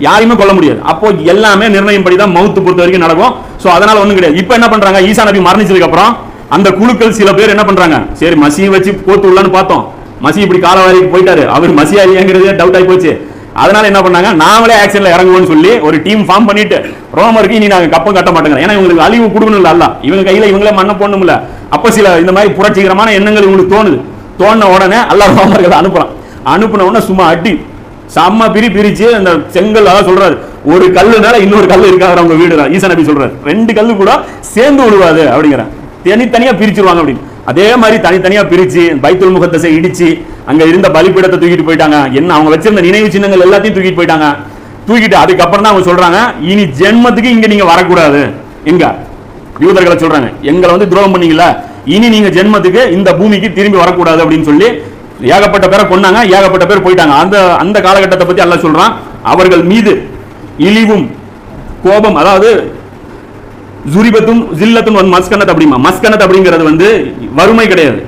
Speaker 1: யாரையுமே கொல்ல முடியாது. அப்போ எல்லாமே நிர்ணயம் படி தான் மவுத்து பொறுத்த வரைக்கும் நடக்கும். சோ அதனால ஒண்ணும் கிடையாது. இப்ப என்ன பண்றாங்க, ஈசா நபி மரணிச்சதுக்கு அப்புறம் அந்த குழுக்கள் சில பேர் என்ன பண்றாங்க, சரி மசியை வச்சு கோத்து உள்ளான்னு பார்த்தோம், மசி இப்படி காலவாரிக்கு போயிட்டாரு, அவர் மசியா இல்லையாங்கிறதே டவுட் ஆகி போச்சு. அதனால என்ன பண்ணாங்க, நாமளே ஆக்ஷன்ல இறங்குவோம்னு சொல்லி ஒரு டீம் ஃபார்ம் பண்ணிட்டு ரோமருக்கு இனி நாங்க கப்பம் கட்ட மாட்டோங்க, ஏன்னா இவங்களுக்கு அழிவு கொடுக்கணும் இல்ல, அல்ல இவங்க கையில இவங்களே மண்ணை போடணும் இல்ல. அப்ப சில இந்த மாதிரி புரட்சிகரமான எண்ணங்கள் இவங்களுக்கு தோணுது. தோணுன உடனே அல்லாஹ் ரோமர்களை அனுப்புறான். அனுப்புன உடனே சும்மா அடி செம்ம பிரிச்சு அந்த செங்கல் அதான் சொல்றாரு, ஒரு கல்லுனால இன்னொரு கல்லு இருக்காது அவங்க வீடு. ஈசா நபி சொல்றாரு 2 கல்லு கூட சேர்ந்து விழுவாது அப்படிங்கிற, தனித்தனியா பிரிச்சிருவாங்க அப்படின்னு. அதே மாதிரி தனித்தனியா பிரிச்சு பைத்துல் முகத்தஸை இடிச்சு அங்க இருந்த பலிபீடத்தை தூக்கிட்டு போயிட்டாங்க. என்ன அவங்க வச்சிருந்த நினைவு சின்னங்கள் எல்லாத்தையும் தூக்கிட்டு போயிட்டாங்க. தூக்கிட்டு அதுக்கப்புறம் தான் அவங்க சொல்றாங்க, இனி ஜென்மத்துக்கு இங்க நீங்க வரக்கூடாது. எங்க யூதர்களை சொல்றாங்க, எங்களை வந்து துரோகம் பண்ணீங்கல்ல, இனி நீங்க ஜென்மத்துக்கு இந்த பூமிக்கு திரும்பி வரக்கூடாது அப்படின்னு சொல்லி ஏகப்பட்ட பேரை கொன்னாங்க, ஏகப்பட்ட பேர் போயிட்டாங்க. அந்த காலகட்டத்தை பத்தி அல்லாஹ் சொல்றான், அவர்கள் மீது இழிவும் கோபம், அதாவது ஜுரிபத்தும் ஜில்லத்தும் வந்து மஸ்கனத் அப்படிமா. மஸ்கனத் அப்படிங்கிறது வந்து வறுமை கிடையாது,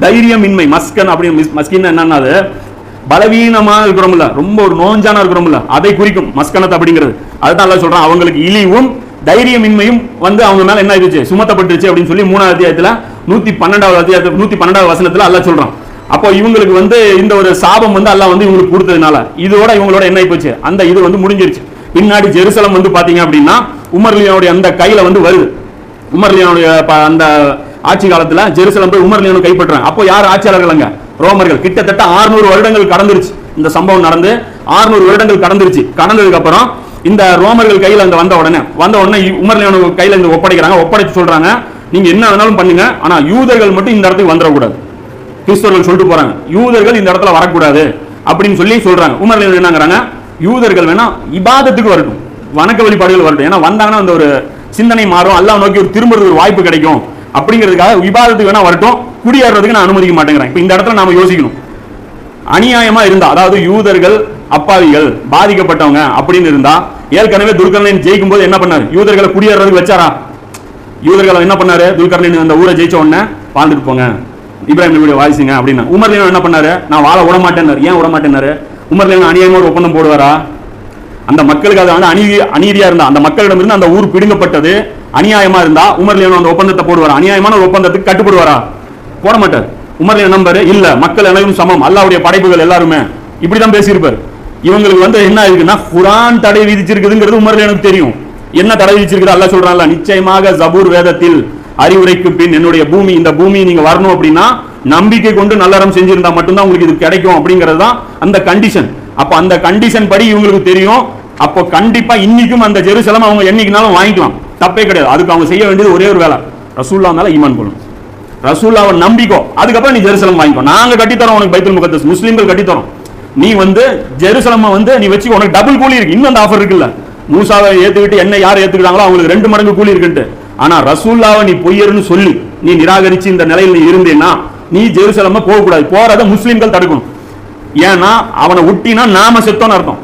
Speaker 1: தைரியமின்மை. மஸ்கன் அப்படி மஸ்கின் என்னன்னா அது பலவீனமா இருக்கிறோம்ல, ரொம்ப ஒரு நோஞ்சானா இருக்கிறோம்ல, அதை குறிக்கும் மஸ்கனத் அப்படிங்கிறது. அதுதான் அல்லாஹ் சொல்றான், அவங்களுக்கு இழிவும் தைரியமின்மையும் வந்து அவங்க மேல என்ன ஆயிடுச்சு, சுமத்தப்பட்டுருச்சு அப்படின்னு சொல்லி 3ஆவது அத்தியாயத்துல 112வது வசனத்துல அல்லாஹ் சொல்றான். அப்போ இவங்களுக்கு வந்து இந்த ஒரு சாபம் வந்து அல்லாஹ் வந்து இவங்களுக்கு கொடுத்ததுனால இதோட இவங்களோட என்ன ஆகி போச்சு, அந்த இது வந்து முடிஞ்சிருச்சு. பின்னாடி ஜெருசலம் வந்து பாத்தீங்க அப்படின்னா உமர் லியானுடைய அந்த கையில வந்து வருது. உமர் லியானுடைய அந்த ஆட்சி காலத்துல ஜெருசலம் போய் உமர் லியானு கைப்பற்றாங்க. அப்போ யார் ஆட்சியாளர்கள், அங்க ரோமர்கள். கிட்டத்தட்ட 600 வருடங்கள் கடந்துருச்சு இந்த சம்பவம் நடந்து, 600 வருடங்கள் கடந்துருச்சு. கடந்ததுக்கு அப்புறம் இந்த ரோமர்கள் கையில அங்க வந்த உடனே உமர் லியானு கையில இருந்து ஒப்படைச்சு சொல்றாங்க, நீங்க என்ன வேணாலும் பண்ணுங்க, ஆனா யூதர்கள் மட்டும் இந்த இடத்துக்கு வந்துடக்கூடாது. கிறிஸ்தவர்கள் சொல்லிட்டு போறாங்க, யூதர்கள் இந்த இடத்துல வரக்கூடாது அப்படின்னு சொல்லி சொல்றாங்க. உமர் லியானு என்னங்கிறாங்க, யூதர்கள் வேணா இபாதத்துக்கு வரட்டும், வணக்க வழிபாடுகள் வரட்டும், ஏன்னா வந்தாங்கன்னா அந்த ஒரு சிந்தனை மாறும், அல்லாஹ் நோக்கி ஒரு திரும்புறது ஒரு வாய்ப்பு கிடைக்கும். அப்படிங்கிறதுக்காக இபாதத்துக்கு வேணா வரட்டும், குடியேறதுக்கு நான் அனுமதிக்க மாட்டேங்கிறேன். இப்ப இந்த இடத்துல நாம யோசிக்கணும். அநியாயமா இருந்தா, அதாவது யூதர்கள் அப்பாவிகள் பாதிக்கப்பட்டவங்க அப்படின்னு இருந்தா, ஏற்கனவே துல்கர்னைன் ஜெயிக்கும் போது என்ன பண்ணாரு? யூதர்களை குடியேறதுக்கு வச்சாரா? யூதர்களை என்ன பண்ணாரு? துல்கர்னைன் அந்த ஊரை ஜெயிச்ச உடனே வாழ்ந்துட்டு போங்க, இப்ராஹிம் நபியுடைய வாரிசுங்க அப்படின்னு. உமர் லியோன் என்ன பண்ணாரு? நான் வாழ விட மாட்டேன்னாரு. ஏன் விட மாட்டேன்னாரு? உமர் லியோன் அநியாயமா ஒரு ஒப்பந்தம் போடுவாரா? அந்த மக்களுக்கு அது வந்து அநீதியா இருந்தா, அந்த மக்களிடம் இருந்து அந்த ஊர் பிடுங்கப்பட்டது அநியாயமா இருந்தா உமர் லியோன் அந்த ஒப்பந்தத்தை போடுவாரா? அநியாயமான ஒரு ஒப்பந்தத்துக்கு கட்டுப்படுவாரா? போட மாட்டார். உமர் லியோன் நம்பரு இல்ல, மக்கள் அனைவரும் சமம், அல்லாஹ்வுடைய படைப்புகள் எல்லாருமே, இப்படிதான் பேசியிருப்பார். இவங்களுக்கு வந்து என்ன இருக்குன்னா, குர்ஆன் தடை விதிச்சிருக்குதுங்கிறது உமர் லியோனுக்கு தெரியும். என்ன தடை விதிச்சிருக்குது? அல்லாஹ் சொல்றான்ல, நிச்சயமாக ஜபூர் வேதத்தில் அறிவுரைக்கு பின் என்னுடைய பூமி, இந்த பூமி நீங்க வரணும் அப்படின்னா நம்பிக்கை கொண்டு நல்லறம் செஞ்சிருந்தா மட்டும்தான் உங்களுக்கு இது கிடைக்கும் அப்படிங்கிறது தான் அந்த கண்டிஷன். அப்ப அந்த கண்டிஷன் படி இவங்களுக்கு தெரியும். அப்போ கண்டிப்பா இன்னைக்கும் அந்த ஜெருசலம் அவங்க என்னைக்குனாலும் வாங்கிக்கலாம், தப்பே கிடையாது. அதுக்கு அவங்க செய்ய வேண்டியது ஒரே ஒரு வேலை, ரசூலுல்லாஹ் மேல ஈமான் கொள்ளணும், ரசூலுல்லாஹ்வை நம்பிக்கோ, அதுக்கப்புறம் நீ ஜெருசலம் வாங்கிக்கோ. நாங்க கட்டித்தரோம் உனக்கு பைத்துல் முகத்தஸ், முஸ்லிம்கள் கட்டித்தரோம், நீ வந்து ஜெருசலம் வந்து நீ வச்சு உனக்கு டபுள் கூலி இருக்கு. இன்னும் அந்த ஆஃபர் இருக்குல்ல, மூசாவை ஏத்துக்கிட்டு என்ன யார் ஏத்துக்கிட்டாங்களோ அவங்களுக்கு 2 மடங்கு கூலி இருக்குன்ட்டு. ஆனா ரசூலுல்லாஹ்வை நீ பொய்யர்னு சொல்லி நீ நிராகரிச்சு இந்த நிலையில் நீ இருந்தேன்னா நீ ஜெருசலம் போகக்கூடாது. போறத முஸ்லிம்கள் தடுக்கணும். ஏன்னா அவனை விட்டினா நாம செத்தோன்னு அர்த்தம்.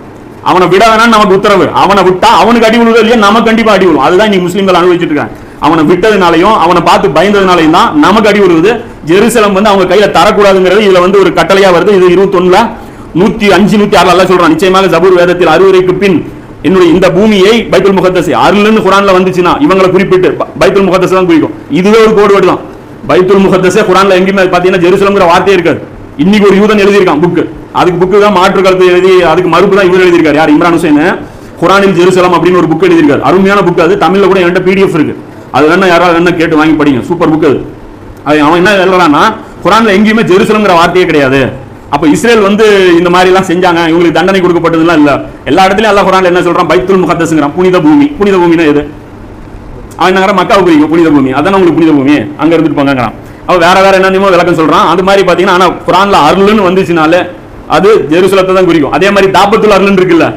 Speaker 1: அவனை விட வேணாம் நமக்கு உத்தரவு. அவனை விட்டா அவனுக்கு அடி விழுவது இல்லையா, நமக்கு கண்டிப்பா அடி விழும். அதுதான் நீ முஸ்லிம்கள் அனுபவிச்சுட்டு இருக்காங்க. அவனை விட்டதுனாலையும் அவனை பார்த்து பயந்ததுனாலையும் தான் நமக்கு அடி விழுவது. ஜெருசலம் வந்து அவங்க கையில தரக்கூடாதுங்கிறது இதுல வந்து ஒரு கட்டளையா வருது. இது 21ல 105 106 அல்லாஹ் சொல்றான், நிச்சயமாக ஜபூர் வேதத்தில் அறிவுரைக்கு பின் என்னுடைய இந்த பூமியை பைத்துல் முகத்தஸ், அருள்னு குர்ஆன்ல வந்துச்சுன்னா இவங்களை குறிப்பிட்டு பைத்துல் முகத்தஸ் தான் குறிக்கும். இதுவே ஒரு கோடு வேர்டு தான். பைத்துல் முகத்தஸே குர்ஆன்ல எங்கேயுமே பாத்தீங்கன்னா ஜெருசலம்ங்கிற வார்த்தையே இருக்காது. இன்னைக்கு ஒரு யூதன் எழுதியிருக்கான் புக்கு, அதுக்கு புக்கு தான் மாற்று கருத்து எழுதி அதுக்கு மறுப்பு தான் இவர் எழுதியிருக்காரு. யார்? இம்ரான் ஹுசைன். குர்ஆனில் ஜெருசலம் அப்படின்னு ஒரு புக் எழுதியிருக்காரு. அருமையான புக் அது. தமிழ்ல கூட என்கிட்ட பிடிஎஃப் இருக்கு. அது வேணா யாராவது வேணா கேட்டு வாங்கி படிங்க. சூப்பர் புக் அது. அவன் என்ன எழுதுறான்னா, குர்ஆன்ல எங்கேயுமே ஜெருசலம்ங்கிற வார்த்தையே கிடையாது. அப்ப இஸ்ரேல் வந்து இந்த மாதிரி எல்லாம் செஞ்சாங்க, இவங்களுக்கு தண்டனை கொடுக்கப்பட்டதுலாம் இல்ல. எல்லா இடத்துலயும் அல்லாஹ் குர்ஆன்ல என்ன சொல்றான்? பைத்துல் முகத்தஸ்ங்கறான், புனித பூமி. புனித பூமினா எது? அவன் என்னங்கற மக்காவுக்கு குறிக்கும் புனித பூமி, அதான உங்களுக்கு புனித பூமி, அங்க இருந்துட்டு போங்கங்கறான். அவ வேற வேற என்னென்னமோ விளக்கம் சொல்றான். அது மாதிரி பாத்தீங்கன்னா ஆனா குர்ஆன்ல அருள்னு வந்துச்சுனாலே அது ஜெருசலத்தை தான் குறிக்கும். அதே மாதிரி தாபத்துல் அருள்னு இருக்குல்ல,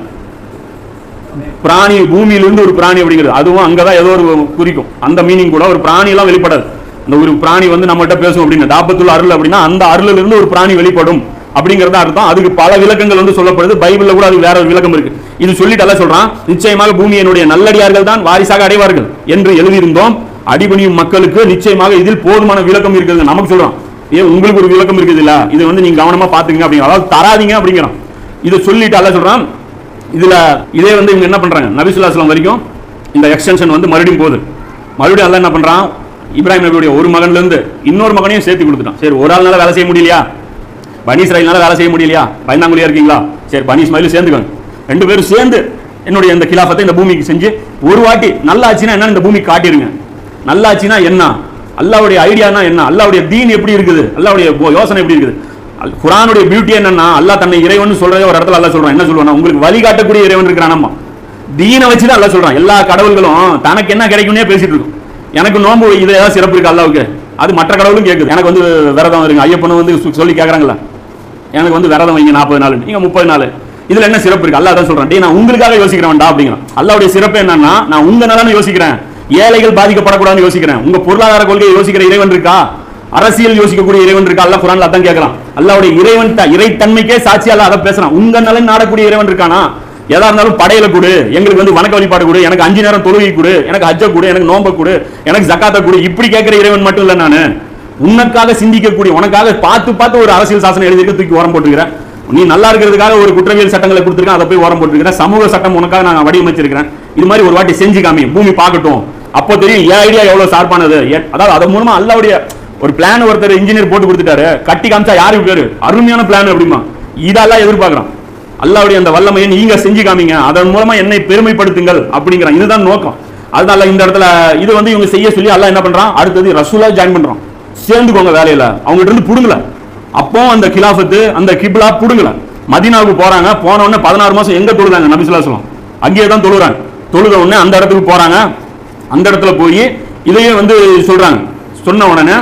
Speaker 1: பிராணி, பூமியிலிருந்து ஒரு பிராணி அப்படிங்கிறது, அதுவும் அங்கதான் ஏதோ ஒரு குறிக்கும். அந்த மீனிங் கூட ஒரு பிராணி எல்லாம் வெளிப்படாது. அந்த ஒரு பிராணி வந்து நம்மகிட்ட பேசும் அப்படின்னு தாபத்துல் அருள் அப்படின்னா அந்த அருள்ல இருந்து ஒரு பிராணி வெளிப்படும் அப்படிங்கறத அர்த்தம். அதுக்கு பல விளக்கங்கள் வந்து சொல்லப்படுது. பைபிள்ல கூட அது வேற ஒரு விளக்கம் இருக்கு. இது சொல்லிட்டு அல்லாஹ் சொல்றான், நிச்சயமாக பூமியினுடைய நல்லடியார்கள் தான் வாரிசாக அடைவார்கள் என்று எழுதியிருந்தோம். அடிபணியும் மக்களுக்கு நிச்சயமாக இதில் போதுமான விளக்கம் இருக்குது நமக்கு சொல்றான். ஏன் உங்களுக்கு ஒரு விளக்கம் இருக்குது இல்ல, இது வந்து நீங்க கவனமா பாத்துக்கங்க அப்படிங்கிற, அதாவது தராதீங்க அப்படிங்கிறான். இதை சொல்லிட்டு அல்லாஹ் சொல்றான், இதுல இதே வந்து இவங்க என்ன பண்றாங்க, நபி ஸல்லல்லாஹு அலைஹி வஸல்லம் வரைக்கும் இந்த எக்ஸ்டென்ஷன் வந்து மறுபடியும் போகுது. மறுபடியும் அல்லாஹ் என்ன பண்றான், இப்ராஹிம் நபியுடைய ஒரு மகன்ல இருந்து இன்னொரு மகனையும் சேர்த்து கொடுத்துட்டான். சரி, ஒரு ஆள்னால வேலை செய்ய முடியலையா, பனி இஸ்ராயீல்னால வேலை செய்ய முடியலையா, பயந்தாங்குழியா இருக்கீங்களா, சரி பனி இஸ்மாயில் சேர்ந்துக்கோங்க. 2 பேரும் சேர்ந்து என்னுடைய இந்த கிலாஃபத்தை இந்த பூமிக்கு செஞ்சு ஒரு வாட்டி நல்லா ஆச்சுன்னா என்ன இந்த பூமிக்கு காட்டிருங்க. நல்லா ஆச்சுன்னா என்ன, அல்லாஹ்வுடைய ஐடியானா என்ன, அல்லாஹ்வுடைய தீன் எப்படி இருக்குது, அல்லாஹ்வுடைய யோசனை எப்படி இருக்குது. குர்ஆனுடைய பியூட்டி என்னன்னா, அல்லாஹ் தன்னை இறைவன் சொல்றதே ஒரு இடத்துல அல்லாஹ் சொல்றான். என்ன சொல்றான்? உங்களுக்கு வழிகாட்டக்கூடிய இறைவன் இருக்கிறானம்மா. தீனை வச்சுதான் அல்லாஹ் சொல்றான். எல்லா கடவுள்களும் தனக்கு என்ன கிடைக்கும்னே பேசிட்டு இருக்கும். எனக்கு நோன்பு இதுல ஏதாவது சிறப்பு இருக்கு அல்லாஹ்வுக்கு, அது மற்ற கடவுளும் கேட்குது. எனக்கு வந்து விரதம் இருங்க, ஐயப்பனும் வந்து சொல்லி கேட்கறாங்களா, எனக்கு வந்து விரதம் வைங்க 40 நாள், நீங்க 30 நாள், இதுல என்ன சிறப்பு இருக்கு? அல்லாஹ் தான் சொல்றான், டேய் நான் உங்களுக்காக யோசிக்கிறேன்டா அப்படிங்கிறான். அல்லாஹ்வுடைய சிறப்பு என்னன்னா, நான் உங்க நலனை யோசிக்கிறேன், ஏழைகள் பாதிக்கப்படக்கூடாதுன்னு யோசிக்கிறேன். உங்க பொருளாதார கொள்கையை யோசிக்கிற இறைவன் இருக்கா, அரசியல் யோசிக்கக்கூடிய இறைவன் இருக்கா? அல்லாஹ் குர்ஆன்ல அதான் கேட்கறான். அல்லாஹ்வுடைய இறைவன் இறைத்தன்மைக்கே சாட்சியா அல்லாஹ் அதை பேசுறான். உங்க நலன் நாடக்கூடிய இறைவன் இருக்கானா? எதா இருந்தாலும் படையில கொடு, எங்களுக்கு வந்து வணக்க வழிபாடு கொடு, எனக்கு 5 நேரம் தொழுகை கொடு, எனக்கு ஹஜ்ஜ கொடு, எனக்கு நோன்பை கொடு, எனக்கு ஜகாத்தை கொடு, இப்படி கேட்கிற இறைவன் மட்டும் இல்ல. நானு உனக்காக சிந்திக்கக்கூடிய, உனக்காக பார்த்து பார்த்து ஒரு அரசியல் சாசனம் எழுதியிருக்க தூக்கி ஓரம் போட்டுக்கிறேன். நீ நல்லா இருக்கிறதுக்காக ஒரு குற்றவியல் சட்டங்களை கொடுத்துருக்கேன், அதை போய் ஓரம் போட்டுக்கிறேன். சமூக சட்டம் உனக்காக நான் வடிவமைச்சிருக்கிறேன். இது மாதிரி ஒரு வாட்டி செஞ்சு காமி, பூமி பார்க்கட்டும், அப்போ தெரியும் என் ஐடியா எவ்வளவு ஷார்ப்பானது. அதாவது அதன் மூலமா அல்லாஹ்வுடைய ஒரு பிளான் ஒருத்தர் இன்ஜினியர் போட்டு கொடுத்துட்டாரு, கட்டி காமிச்சா யாருக்கு பேரு அருமையான பிளான் அப்படிமா, இதெல்லாம் எதிர்பார்க்கிறான். அல்லாஹ்வுடைய அந்த வல்லமையை நீங்க செஞ்சு காமிங்க, அதன் மூலமா என்னை பெருமைப்படுத்துங்கள் அப்படிங்கிறான். இதுதான் நோக்கம். அதனால இந்த இடத்துல இது வந்து இவங்க செய்ய சொல்லி அல்லாஹ் என்ன பண்றான், அடுத்தது ரசூலா ஜாயின் பண்றான். சேர்ந்துக்கோங்க வேலையில, அவங்ககிட்ட இருந்து புடுங்கல. அப்போ அந்த கிலாஃபத்து அந்த கிப்லா புடுங்கல. மதீனாவுக்கு போறாங்க. போன உடனே 16 மாசம் எங்க தொழுதாங்க நபி ஸல்லல்லாஹு அலைஹி வஸல்லம், அங்கேயே தான் தொழுறாங்க. தொழுத உடனே அந்த இடத்துக்கு போறாங்க. அந்த இடத்துல போய் இதையே வந்து சொல்றாங்க. சொன்ன உடனே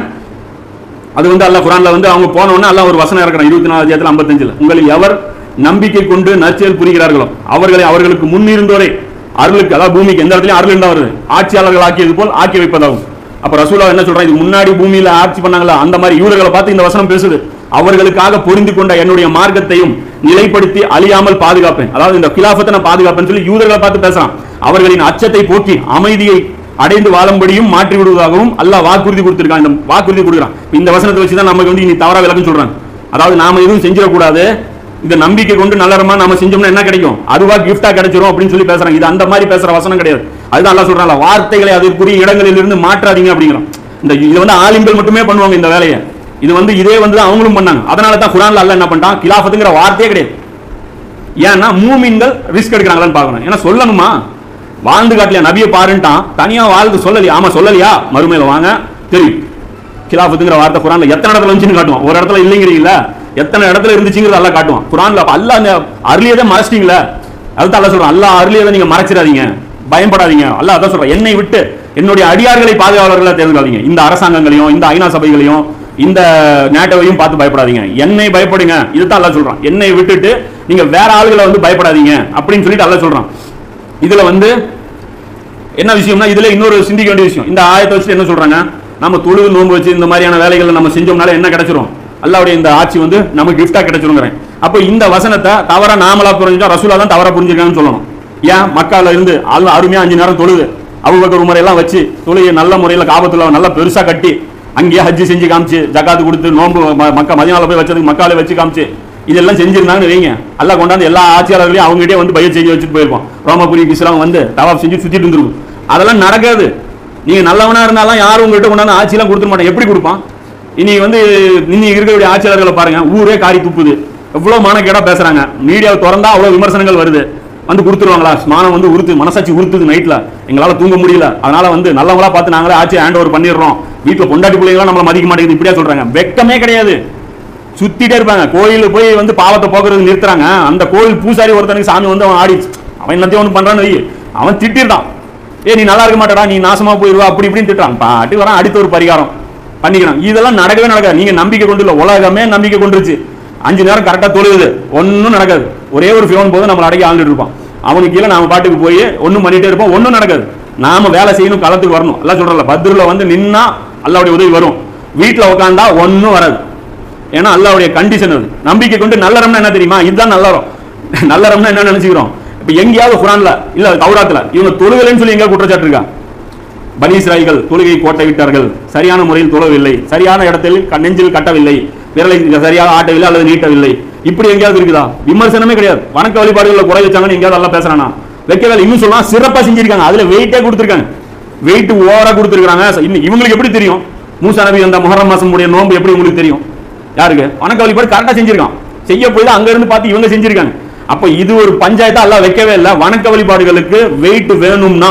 Speaker 1: அது வந்து அல்லாஹ் குர்ஆன்ல வந்து அவங்க போன உடனே அல்லாஹ் ஒரு வசனம் இறக்குறான் 24 அத்தியாயத்துல 55ல, உங்களில் எவர் நம்பிக்கை கொண்டு நற்செயல் புரிகிறார்களோ அவர்களை அவர்களுக்கு முன்னிருந்தோரை அருளுக்கு, அதாவது பூமிக்கு எந்த இடத்துலயும் அருள் இருந்தா வருது, ஆட்சியாளர்கள் ஆக்கியது போல் ஆக்கி வைப்பதாகும். அப்ப ரசூலா என்ன சொல்றாங்க, இது முன்னாடி பூமியில ஆட்சி பண்ணாங்களா அந்த மாதிரி யூதர்களை பார்த்து இந்த வசனம் பேசுது. அவர்களுக்காக பொருந்தி கொண்ட என்னுடைய மார்க்கத்தையும் நிலைப்படுத்தி அழியாமல் பாதுகாப்பேன், அதாவது இந்த கிலாஃபத்தை நான் பாதுகாப்பேன்னு சொல்லி யூதர்களை பார்த்து பேசுறான். அவர்களின் அச்சத்தை போக்கி அமைதியை அடைந்து வாழும்படியும் மாற்றி விடுவதாகவும் அல்லாஹ் வாக்குறுதி கொடுத்திருக்கான். இந்த வாக்குறுதி கொடுக்குறான். இந்த வசனத்தை வச்சுதான் நமக்கு வந்து இனி தவறா விளக்கம் சொல்றாங்க. அதாவது நாம எதுவும் செஞ்சிடக்கூடாது, இந்த நம்பிக்கை கொண்டு நல்லறமா நாம செஞ்சோம்னா என்ன கிடைக்கும், அதுவா கிஃப்டா கிடைச்சிரும் அப்படின்னு சொல்லி பேசுறாங்க. இது அந்த மாதிரி பேசுற வசனம் கிடையாது. அதுதான் அல்லாஹ் சொல்றாங்க, வார்த்தைகளை அதற்குரிய இடங்களில் இருந்து மாற்றாதீங்க அப்படிங்கிறோம். இந்த இது வந்து ஆலிம்கள் மட்டுமே பண்ணுவாங்க இந்த வேலையை. இது வந்து இதே வந்து அவங்களும் பண்ணாங்க. அதனால தான் குர்ஆன்ல அல்லாஹ் என்ன பண்ணிட்டான், கிலாஃபத்துங்கிற வார்த்தையே கிடையாது. ஏன்னா மூமின்கள் ரிஸ்க் எடுக்கிறாங்களான்னு பார்க்கணும். ஏன்னா சொல்லணுமா, வாழ்ந்து காட்டலையா, நபியை பாருன்ட்டான், தனியா வாழ்ந்து சொல்லலையா, ஆமா சொல்லலையா, மறுமையில வாங்க தெரியும். கிலாஃபத்துங்கிற வார்த்தை குர்ஆன்ல எத்தனை இடத்துல வந்துச்சுன்னு காட்டுவான். ஒரு இடத்துல இல்லைங்கிறீங்கள, எத்தனை இடத்துல இருந்துச்சுங்கிறது அல்லாஹ் காட்டுவான் குர்ஆன்ல. அல்லாஹ் அந்த அருளியதை மறைச்சிட்டீங்களா, அதுதான் அல்லாஹ் சொல்றான், அல்லாஹ் அருளியதை நீங்க மறைச்சிடாதீங்க, பயப்படாதீங்க. அல்லாஹ் அதான் சொல்றான், என்னை விட்டு என்னுடைய அடியார்களை பாதுகாவலர்களா தேர்ந்தெடுக்காதீங்க. இந்த அரசாங்கங்களையும் இந்த ஐநா சபைகளையும் இந்த நேட்டோவையும் பார்த்து பயப்படாதீங்க, என்னை பயப்படுங்க. இதுதான் அல்லாஹ் சொல்றான். என்னை விட்டுட்டு நீங்க வேற ஆளுகளை வந்து பயப்படாதீங்க அப்படின்னு சொல்லிட்டு அல்லாஹ் சொல்றான். இதுல வந்து என்ன விஷயம்னா, இதுல இன்னொரு சிந்திக்க வேண்டிய விஷயம், இந்த ஆயத்தை வச்சு என்ன சொல்றாங்க, நம்ம தொழுது நோன்பு வச்சு இந்த மாதிரியான வேலைகளை நம்ம செஞ்சோம்னால என்ன கிடைச்சிரும், அல்லாஹ்வுடைய இந்த ஆட்சி வந்து நமக்கு கிஃப்டா கிடைச்சிருங்கிறேன். அப்போ இந்த வசனத்தை தவறா நாமளா புரிஞ்சா ரசூலா தான் தவறா புரிஞ்சிருக்காங்கன்னு சொல்லணும். ஏன் மக்கால இருந்து அருமையா 5 நேரம் தொழுது, அபூபக்கர் உமர் எல்லாம் வச்சு தொழுகை நல்ல முறையில் காபத்துல்லா நல்லா பெருசா கட்டி அங்கேயே ஹஜ்ஜி செஞ்சு காமிச்சு, ஜகாத்து கொடுத்து நோன்பு மக்கா மதீனால போய் வச்சதுக்கு மக்காலே வச்சு காமிச்சு இதெல்லாம் செஞ்சிருந்தாங்கன்னு வைங்க, அல்லாஹ் கொண்டாந்து எல்லா ஆட்சியாளர்களையும் அவங்ககிட்டே வந்து பைய செஞ்சு வச்சுட்டு போயிருப்போம். ரோமபுரிக்கு இஸ்லாம் வந்து தவாப் செஞ்சு சுத்திட்டு இருந்துருக்கும். அதெல்லாம் நடக்காது. நீங்க நல்லவனா இருந்தாலும் யாரும் உங்ககிட்ட கொண்டாந்து ஆட்சியெல்லாம் கொடுத்துட மாட்டாங்க. எப்படி கொடுப்பான்? இனி வந்து இன்னி இருக்கக்கூடிய ஆட்சியாளர்களை பாருங்க, ஊரே காரி துப்புது, எவ்வளவு மானக்கேடா பேசுறாங்க, மீடியாவை திறந்தா அவ்வளவு விமர்சனங்கள் வருது, வந்து கொடுத்துருவாங்களா, ஸ்மானம் வந்து உறுத்து, மனசாட்சி உறுத்துது, நைட்ல எங்களால தூங்க முடியல, அதனால வந்து நல்லவங்களா பார்த்து நாங்களே ஆட்சி ஹேண்ட் ஓவர் பண்ணிடுறோம், வீட்டுல பொண்டாட்டி பிள்ளைங்களாம் நம்மள மதிக்க மாட்டேங்குது, இப்படியா சொல்றாங்க. வெக்கமே கிடையாது. சுத்திட்டே இருப்பாங்க. கோயிலுக்கு போய் வந்து பாவத்தை போக்குறது நிறுத்துறாங்க. அந்த கோயில் பூசாரி ஒருத்தனுக்கு சாமி வந்து அவன் ஆடி அவன் என்னத்தையும் ஒன்று பண்றான்னு வை, அவன் திட்டிருந்தான், நீ நல்லா இருக்க மாட்டடா, நீ நாசமா போயிருவா அப்படி இப்படின்னு திட்டுறான். பாட்டு வரான், அடுத்த ஒரு பரிகாரம் பண்ணிக்கிறான். இதெல்லாம் நடக்கவே நடக்காது. நீங்க நம்பிக்கை கொண்டு இல்ல, உலகமே நம்பிக்கை கொண்டுருச்சு. 5 நேரம் கரெக்டா தொழுது, ஒன்னும் நடக்காது. ஒரே ஒரு ஃபோன் போது நம்மள அடக்கி ஆண்டுட்டு இருப்பான். அவனுக்கு கீழே நாம பாட்டுக்கு போய் ஒன்னும் பண்ணிட்டே இருப்போம், ஒன்னும் நடக்காது. நாம வேலை செய்யணும், களத்துக்கு வரணும். எல்லாம் சொல்றல, பத்ருல வந்து நின்னா அல்லாஹ்வுடைய உதவி வரும், வீட்டுல உட்காந்தா ஒன்னும் வராது. ஏன்னா அல்லாஹ்வுடைய கண்டிஷன் அது. நம்பிக்கை கொண்டு நல்லறம்னா என்ன தெரியுமா, இதுதான் நல்லறம். நல்லறம்னா என்ன நினைச்சுக்கிறோம், இப்ப எங்கேயாவது குர்ஆன்ல இல்ல தௌராத்ல இவங்க தொழுகலைன்னு சொல்லி எங்க குற்றச்சாட்டு இருக்கா, பனி இஸ்ராயீல்கள் தொழுகை கோட்டை விட்டார்கள், சரியான முறையில் தொழவில்லை, சரியான இடத்தில் நெஞ்சில் கட்டவில்லை, விரலை சரியாக ஆட்டவில்லை அல்லது நீட்டவில்லை, இப்படி எங்கேயாவது இருக்குதா? விமர்சனமே கிடையாது. வணக்க வழிபாடுகளில் குறை வச்சாங்கன்னு எங்கேயாவது நல்லா பேசுறானா? வைக்கவே. இன்னும் சொல்லலாம், சிறப்பா செஞ்சிருக்காங்க, அதுல வெயிட்டே கொடுத்துருக்காங்க, வெயிட் ஓவரா கொடுத்துருக்காங்க. இவங்களுக்கு எப்படி தெரியும் மூசா நபி அந்த முஹர்ரம் மாசம் உடைய நோன்பு எப்படி உங்களுக்கு தெரியும்? யாருக்கு? வணக்க வழிபாடு கரெக்டா செஞ்சிருக்கான். செய்ய போய் தான் அங்க இருந்து பார்த்து இவங்க செஞ்சிருக்காங்க. அப்ப இது ஒரு பஞ்சாயத்தா அல்லாஹ் வைக்கவே இல்லை. வணக்க வழிபாடுகளுக்கு வெயிட் வேணும்னா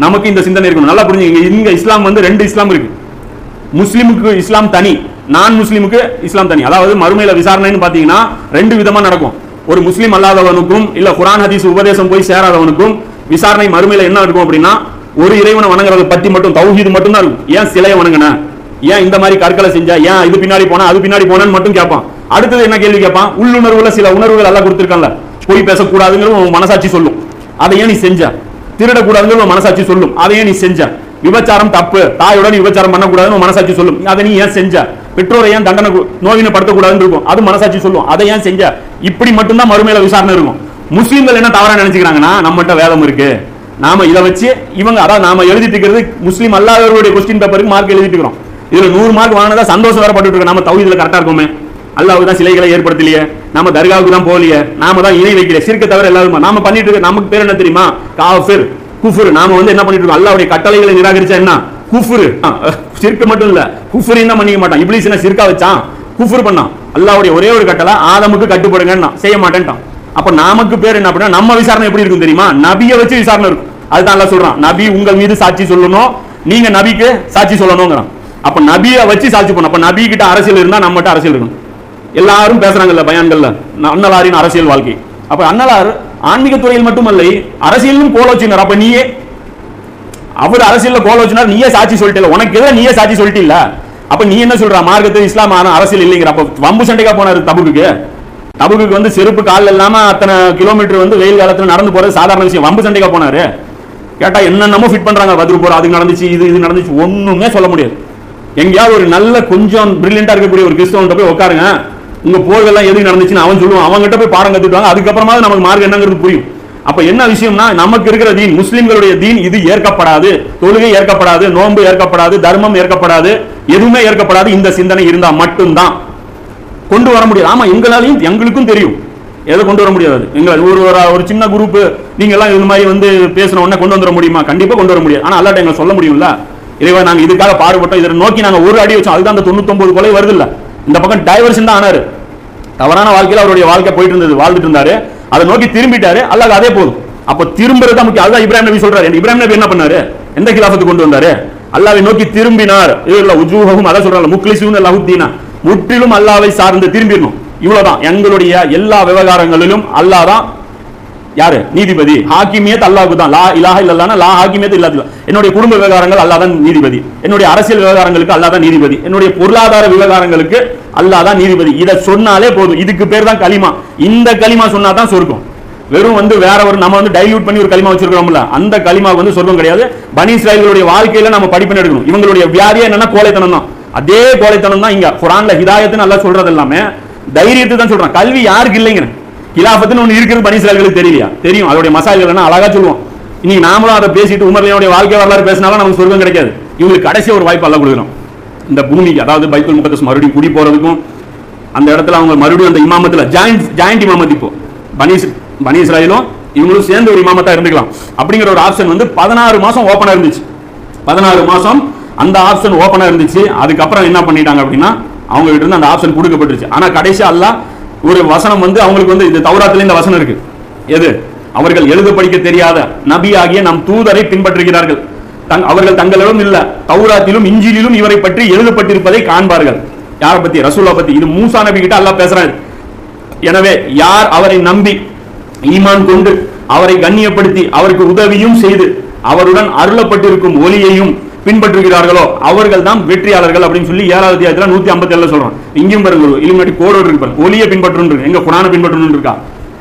Speaker 1: நமக்கு இந்த சிந்தனை இருக்கணும். நல்லா புரிஞ்சுங்க. இங்க இஸ்லாம் வந்து 2 இஸ்லாம் இருக்கு. முஸ்லிமுக்கு இஸ்லாம் தனி, நான் முஸ்லிமுக்கு இஸ்லாம் தனி. அதாவது மறுமையில விசாரணைன்னு பாத்தீங்கன்னா 2 விதமா நடக்கும். ஒரு முஸ்லீம் அல்லாதவனுக்கும் இல்ல குர்ஆன் ஹதீஸ் உபதேசம் போய் சேராதவனுக்கும் விசாரணை மறுமையில என்ன இருக்கும் அப்படின்னா, ஒரு இறைவனை வணங்குறத பத்தி மட்டும், தௌஹீத் மட்டும் தான் இருக்கும். ஏன் சிலையை வணங்குன, ஏன் இந்த மாதிரி கற்களை செஞ்சா, ஏன் இது பின்னாடி போனா அது பின்னாடி போனன்னு மட்டும் கேட்பான். அடுத்தது என்ன கேள்வி கேட்பான், உள்ளுணர்வுல சில உணர்வுகள் எல்லாம் கொடுத்திருக்கான்ல, போய் பேசக்கூடாதுங்கிறது மனசாட்சி சொல்லும், அதை ஏன் நீ செஞ்ச, திருடக்கூடாதுங்கிறது மனசாட்சி சொல்லும், அதை ஏன் நீ செஞ்ச, விபச்சாரம் தப்பு, தாயுடன் விபச்சாரம் பண்ணக்கூடாதுன்னு மனசாட்சி சொல்லும், அதை நீ ஏன் செஞ்ச, பெற்றோரை ஏன் தண்டனை நோயினப்படுத்தக்கூடாதுன்னு இருக்கும், அது மனசாட்சி சொல்லும், அதை ஏன் செஞ்ச. இப்படி மட்டும்தான் மறுமையில விசாரணை இருக்கும். முஸ்லீம்கள் என்ன தவறா நினைச்சுக்கிறாங்கன்னா, நம்மகிட்ட வேதம் இருக்கு, நாம இதை வச்சு இவங்க, அதாவது நாம எழுதிட்டு இருக்கிறது முஸ்லீம் அல்லாதவர்களுடைய கொஸ்டின் பேப்பருக்கு மார்க் எழுதிட்டு இருக்கிறோம். இதுல 100 மார்க் வாங்கினதா சந்தோஷம் வேற பட்டு இருக்கோம். நம்ம தௌஹீதுல கரெக்டா இருக்குமே, அல்லாஹ்வுக்கு தான் சிலைகளை ஏற்படுத்தலையே, நாம தர்காவுக்கு தான் போகலையே, நாம தான் இணை வைக்கல, சிறுக்க தவிர எல்லாரும் நாம பண்ணிட்டு இருக்க. நமக்கு பேர் என்ன தெரியுமா, காஃபிர், குஃபுர். நாம வந்து என்ன பண்ணிட்டு இருக்கோம், அல்லாஹ்வுடைய கட்டளைகளை நிராகரிச்சா என்ன குஃபுர். சிறுக்கு மட்டும் இல்ல, குஃபுரையும் தான் பண்ணிக்க மாட்டான். இப்லீஸ் என்ன சிறுக்கா வச்சான், குஃபுர் பண்ணான். அல்லாஹ்வுடைய ஒரே ஒரு கட்டளை, ஆதமுக்கு கட்டுப்படுங்கன்னா செய்ய மாட்டேன்ட்டான். அப்ப நமக்கு பேர் என்ன அப்படின்னா, நம்ம விசாரணை எப்படி இருக்கும் தெரியுமா, நபியை வச்சு விசாரணை இருக்கும். அதுதான் அல்லாஹ் சொல்றான், நபி உங்கள் மீது சாட்சி சொல்லணும், நீங்க நபிக்கு சாட்சி சொல்லணும்ங்கறான். அப்ப நபியை வச்சு சாட்சி பண்ணணும். அப்ப நபி கிட்ட அரசியல் இருந்தா நம்மகிட்ட அரசியல் இருக்கணும். எல்லாரும் பேசுறாங்கல்ல பயான்கள்ல, அன்னலாரின் அரசியல் வாழ்க்கை. அப்ப அன்னலார் ஆன்மீக துறையில் மட்டுமல்ல, அரசியலும் கோலோச்சினார். அப்ப நீயே அவர் அரசியல்ல கோலோச்சினார், நீயே சாட்சி சொல்லிட்டல, உனக்கு எதிராக நீயே சாட்சி சொல்லிட்டில்ல. அப்ப நீ என்ன சொல்ற, மார்க்கத்தில் இஸ்லாம் அரசியல் இல்லைங்கிற. அப்ப வம்பு சண்டைக்கா போனாரு தபுக்கு. தபுக்கு வந்து செருப்பு கால் இல்லாம அத்தனை கிலோமீட்டர் வந்து வெயில் காலத்துல நடந்து போறது சாதாரண விஷயம். வம்பு சண்டைக்கா போனாரு. கேட்டா என்னென்னமோ ஃபிட் பண்றாங்க, பத்ரு போர் அது நடந்துச்சு, இது நடந்துச்சு, ஒண்ணுமே சொல்ல முடியாது. எங்கேயாவது ஒரு நல்ல கொஞ்சம் பிரில்லியண்டா இருக்கக்கூடிய ஒரு கிறிஸ்தவன் போய் உட்காருங்க, உங்க போர்கள்லாம் எதுக்கு நடந்துச்சுன்னு அவன் சொல்லுவான், அவங்ககிட்ட போய் பாடம் கத்துட்டாங்க, அதுக்கப்புறமா நமக்கு மார்க் என்னங்கிறது புரியும். அப்ப என்ன விஷயம்னா, நமக்கு இருக்கிற தீன், முஸ்லிம்களுடைய தீன் இது ஏற்கப்படாது, தொழுகை ஏற்கப்படாது, நோன்பு ஏற்கப்படாது, தர்மம் ஏற்கப்படாது, எதுவுமே ஏற்கப்படாது. இந்த சிந்தனை இருந்தா மட்டும்தான் கொண்டு வர முடியாது. ஆமா, எங்களாலையும் எங்களுக்கும் தெரியும் எதை கொண்டு வர முடியாது. எங்களை ஒரு சின்ன குரூப் நீங்க எல்லாம் இது மாதிரி வந்து பேசுன உடனே கொண்டு வந்துட முடியுமா? கண்டிப்பா கொண்டு வர முடியாது. ஆனா அல்லாஹ் எங்களை சொல்ல முடியும்ல, இறைவா நாங்க இதுக்காக பாடுபட்டோம், இதை நோக்கி நாங்க ஒரு அடி வச்சோம், அதுதான் அந்த 99 கொலை வருது இல்ல. இந்த பக்கம் டைவர்ஷன் தான் ஆனாரு, தவறான வாழ்க்கையில அவருடைய வாழ்க்கை போயிட்டு இருந்தது, வாழ்ந்துட்டு இருந்தாரு, அதை நோக்கி திரும்பிட்டாரு. அல்லாஹ் அதே போதும். அப்ப திரும்புறது தான் முக்கியம். அதுதான் இப்ராஹிம் நபி சொல்றாரு. இப்ராஹிம் நபி என்ன பண்ணாரு? எந்த கிலாஃபத்து கொண்டு வந்தாரு? அல்லாஹ்வை நோக்கி திரும்பினார். இல்ல உஜூஹும் அத சொல்றாங்க, முக்லிஸூன லஹுத்தீனா, முற்றிலும் அல்லாஹ்வை சார்ந்து திரும்பிடணும். இவ்வளவுதான். எங்களுடைய எல்லா விவகாரங்களிலும் அல்லாஹ் தான் யாரு? நீதிபதி. ஹாக்கிமியத் அல்லாஹ்வுக்கு தான். லா இலாஹ இல்லல்லாஹ்னா லா ஹாக்கிமியத் இல்லல்லாஹ். என்னுடைய குடும்ப விவகாரங்கள் அல்லாஹ் தான் நீதிபதி, என்னுடைய அரசியல் விவகாரங்களுக்கு அல்லாஹ் தான் நீதிபதி, என்னுடைய பொருளாதார விவகாரங்களுக்கு அல்லாஹ் தான் நீதிபதி. இதை சொன்னாலே போதும். இதுக்கு பேர் தான் கலிமா. இந்த கலிமா சொன்னா தான் சொர்க்கம். வெறும் வந்து வேற ஒரு நம்ம வந்து டைல்யூட் பண்ணி ஒரு கலிமா வச்சிருக்கோம்ல, அந்த கலிமா வந்து சொர்க்கம் கிடையாது. பனி இஸ்ராயீலுடைய வாழ்க்கையில நம்ம படிப்பு எடுக்கணும். இவங்களுடைய வியாதியே என்னன்னா கோழைத்தனம் தான். அதே கோழைத்தனம் தான் இங்க குர்ஆன்ல ஹிதாயத்துன்னு அல்லாஹ் சொல்றது எல்லாமே தைரியத்தை தான் சொல்றான். கல்வி யாருக்கு இல்லைங்க? கிலாஃபத்துன்னு ஒன்று இருக்கிறது பனி இஸ்ராயீலுக்கு தெரியலையா? தெரியும். அதோடைய மசாயல்கள் என்ன அழகா சொல்லுவோம். இன்னைக்கு நாமளும் அதை பேசிட்டு உமர்லினுடைய வாழ்க்கை வரலாறு பேசினாலும் நமக்கு சொர்க்கம் கிடைக்காது. இவங்களுக்கு கடைசி ஒரு வாய்ப்பு அல்லாஹ் கொடுக்குறோம். இந்த பூமிக்கு, அதாவது பைத்துல் முகத்தஸ் மறுபடியும் குடி போறதுக்கும், அந்த இடத்துல அவங்க மறுபடியும் அந்த இமாமத்துல ஜாயிண்ட் இமாமத், இப்போ பனி இஸ்ராயீலும் இவங்களும் சேர்ந்து ஒரு இமாமத்தா இருந்துக்கலாம் அப்படிங்கிற ஒரு ஆப்ஷன் வந்து 16 மாசம் ஓப்பனா இருந்துச்சு. 16 மாசம் அந்த ஆப்ஷன் ஓப்பனா இருந்துச்சு. அதுக்கப்புறம் என்ன பண்ணிட்டாங்க அப்படின்னா, அவங்க கிட்ட இருந்து அந்த ஆப்ஷன் கொடுக்கப்பட்டுருச்சு. ஆனா கடைசி அல்லாஹ் ஒரு வசனம் வந்து அவங்களுக்கு வந்து, இது தௌராத்துல இந்த வசனம் இருக்கு, எது? அவர்கள் எழுத படிக்க தெரியாத நபி ஆகிய நம் தூதரை பின்பற்றுகிறார்கள், அவர்கள் தங்களிடம் இல்ல தௌராத்திலும் இஞ்சிலும் இவரை பற்றி எழுதப்பட்டிருப்பதை காண்பார்கள். யாரை பத்தி? ரசூலா பத்தி. இது மூசா நபி கிட்ட அல்லாஹ் பேசுறாரு. எனவே யார் அவரை நம்பி ஈமான் கொண்டு அவரை கண்ணியப்படுத்தி அவருக்கு உதவியும் செய்து அவருடன் அருளப்பட்டிருக்கும் ஒளியையும் பின்பற்றுகிறார்களோ அவர்கள் தான் வெற்றியாளர்கள் அப்படின்னு சொல்லி 7வது அத்தியாயத்துல 157 சொல்றான். இங்கேயும் பாருங்க, இலுமினாட்டி கோடோடு இருக்கு பாருங்க, ஒளியை பின்பற்றணும் இருக்கு. எங்க குர்ஆனை பின்பற்றணும் இருக்கா?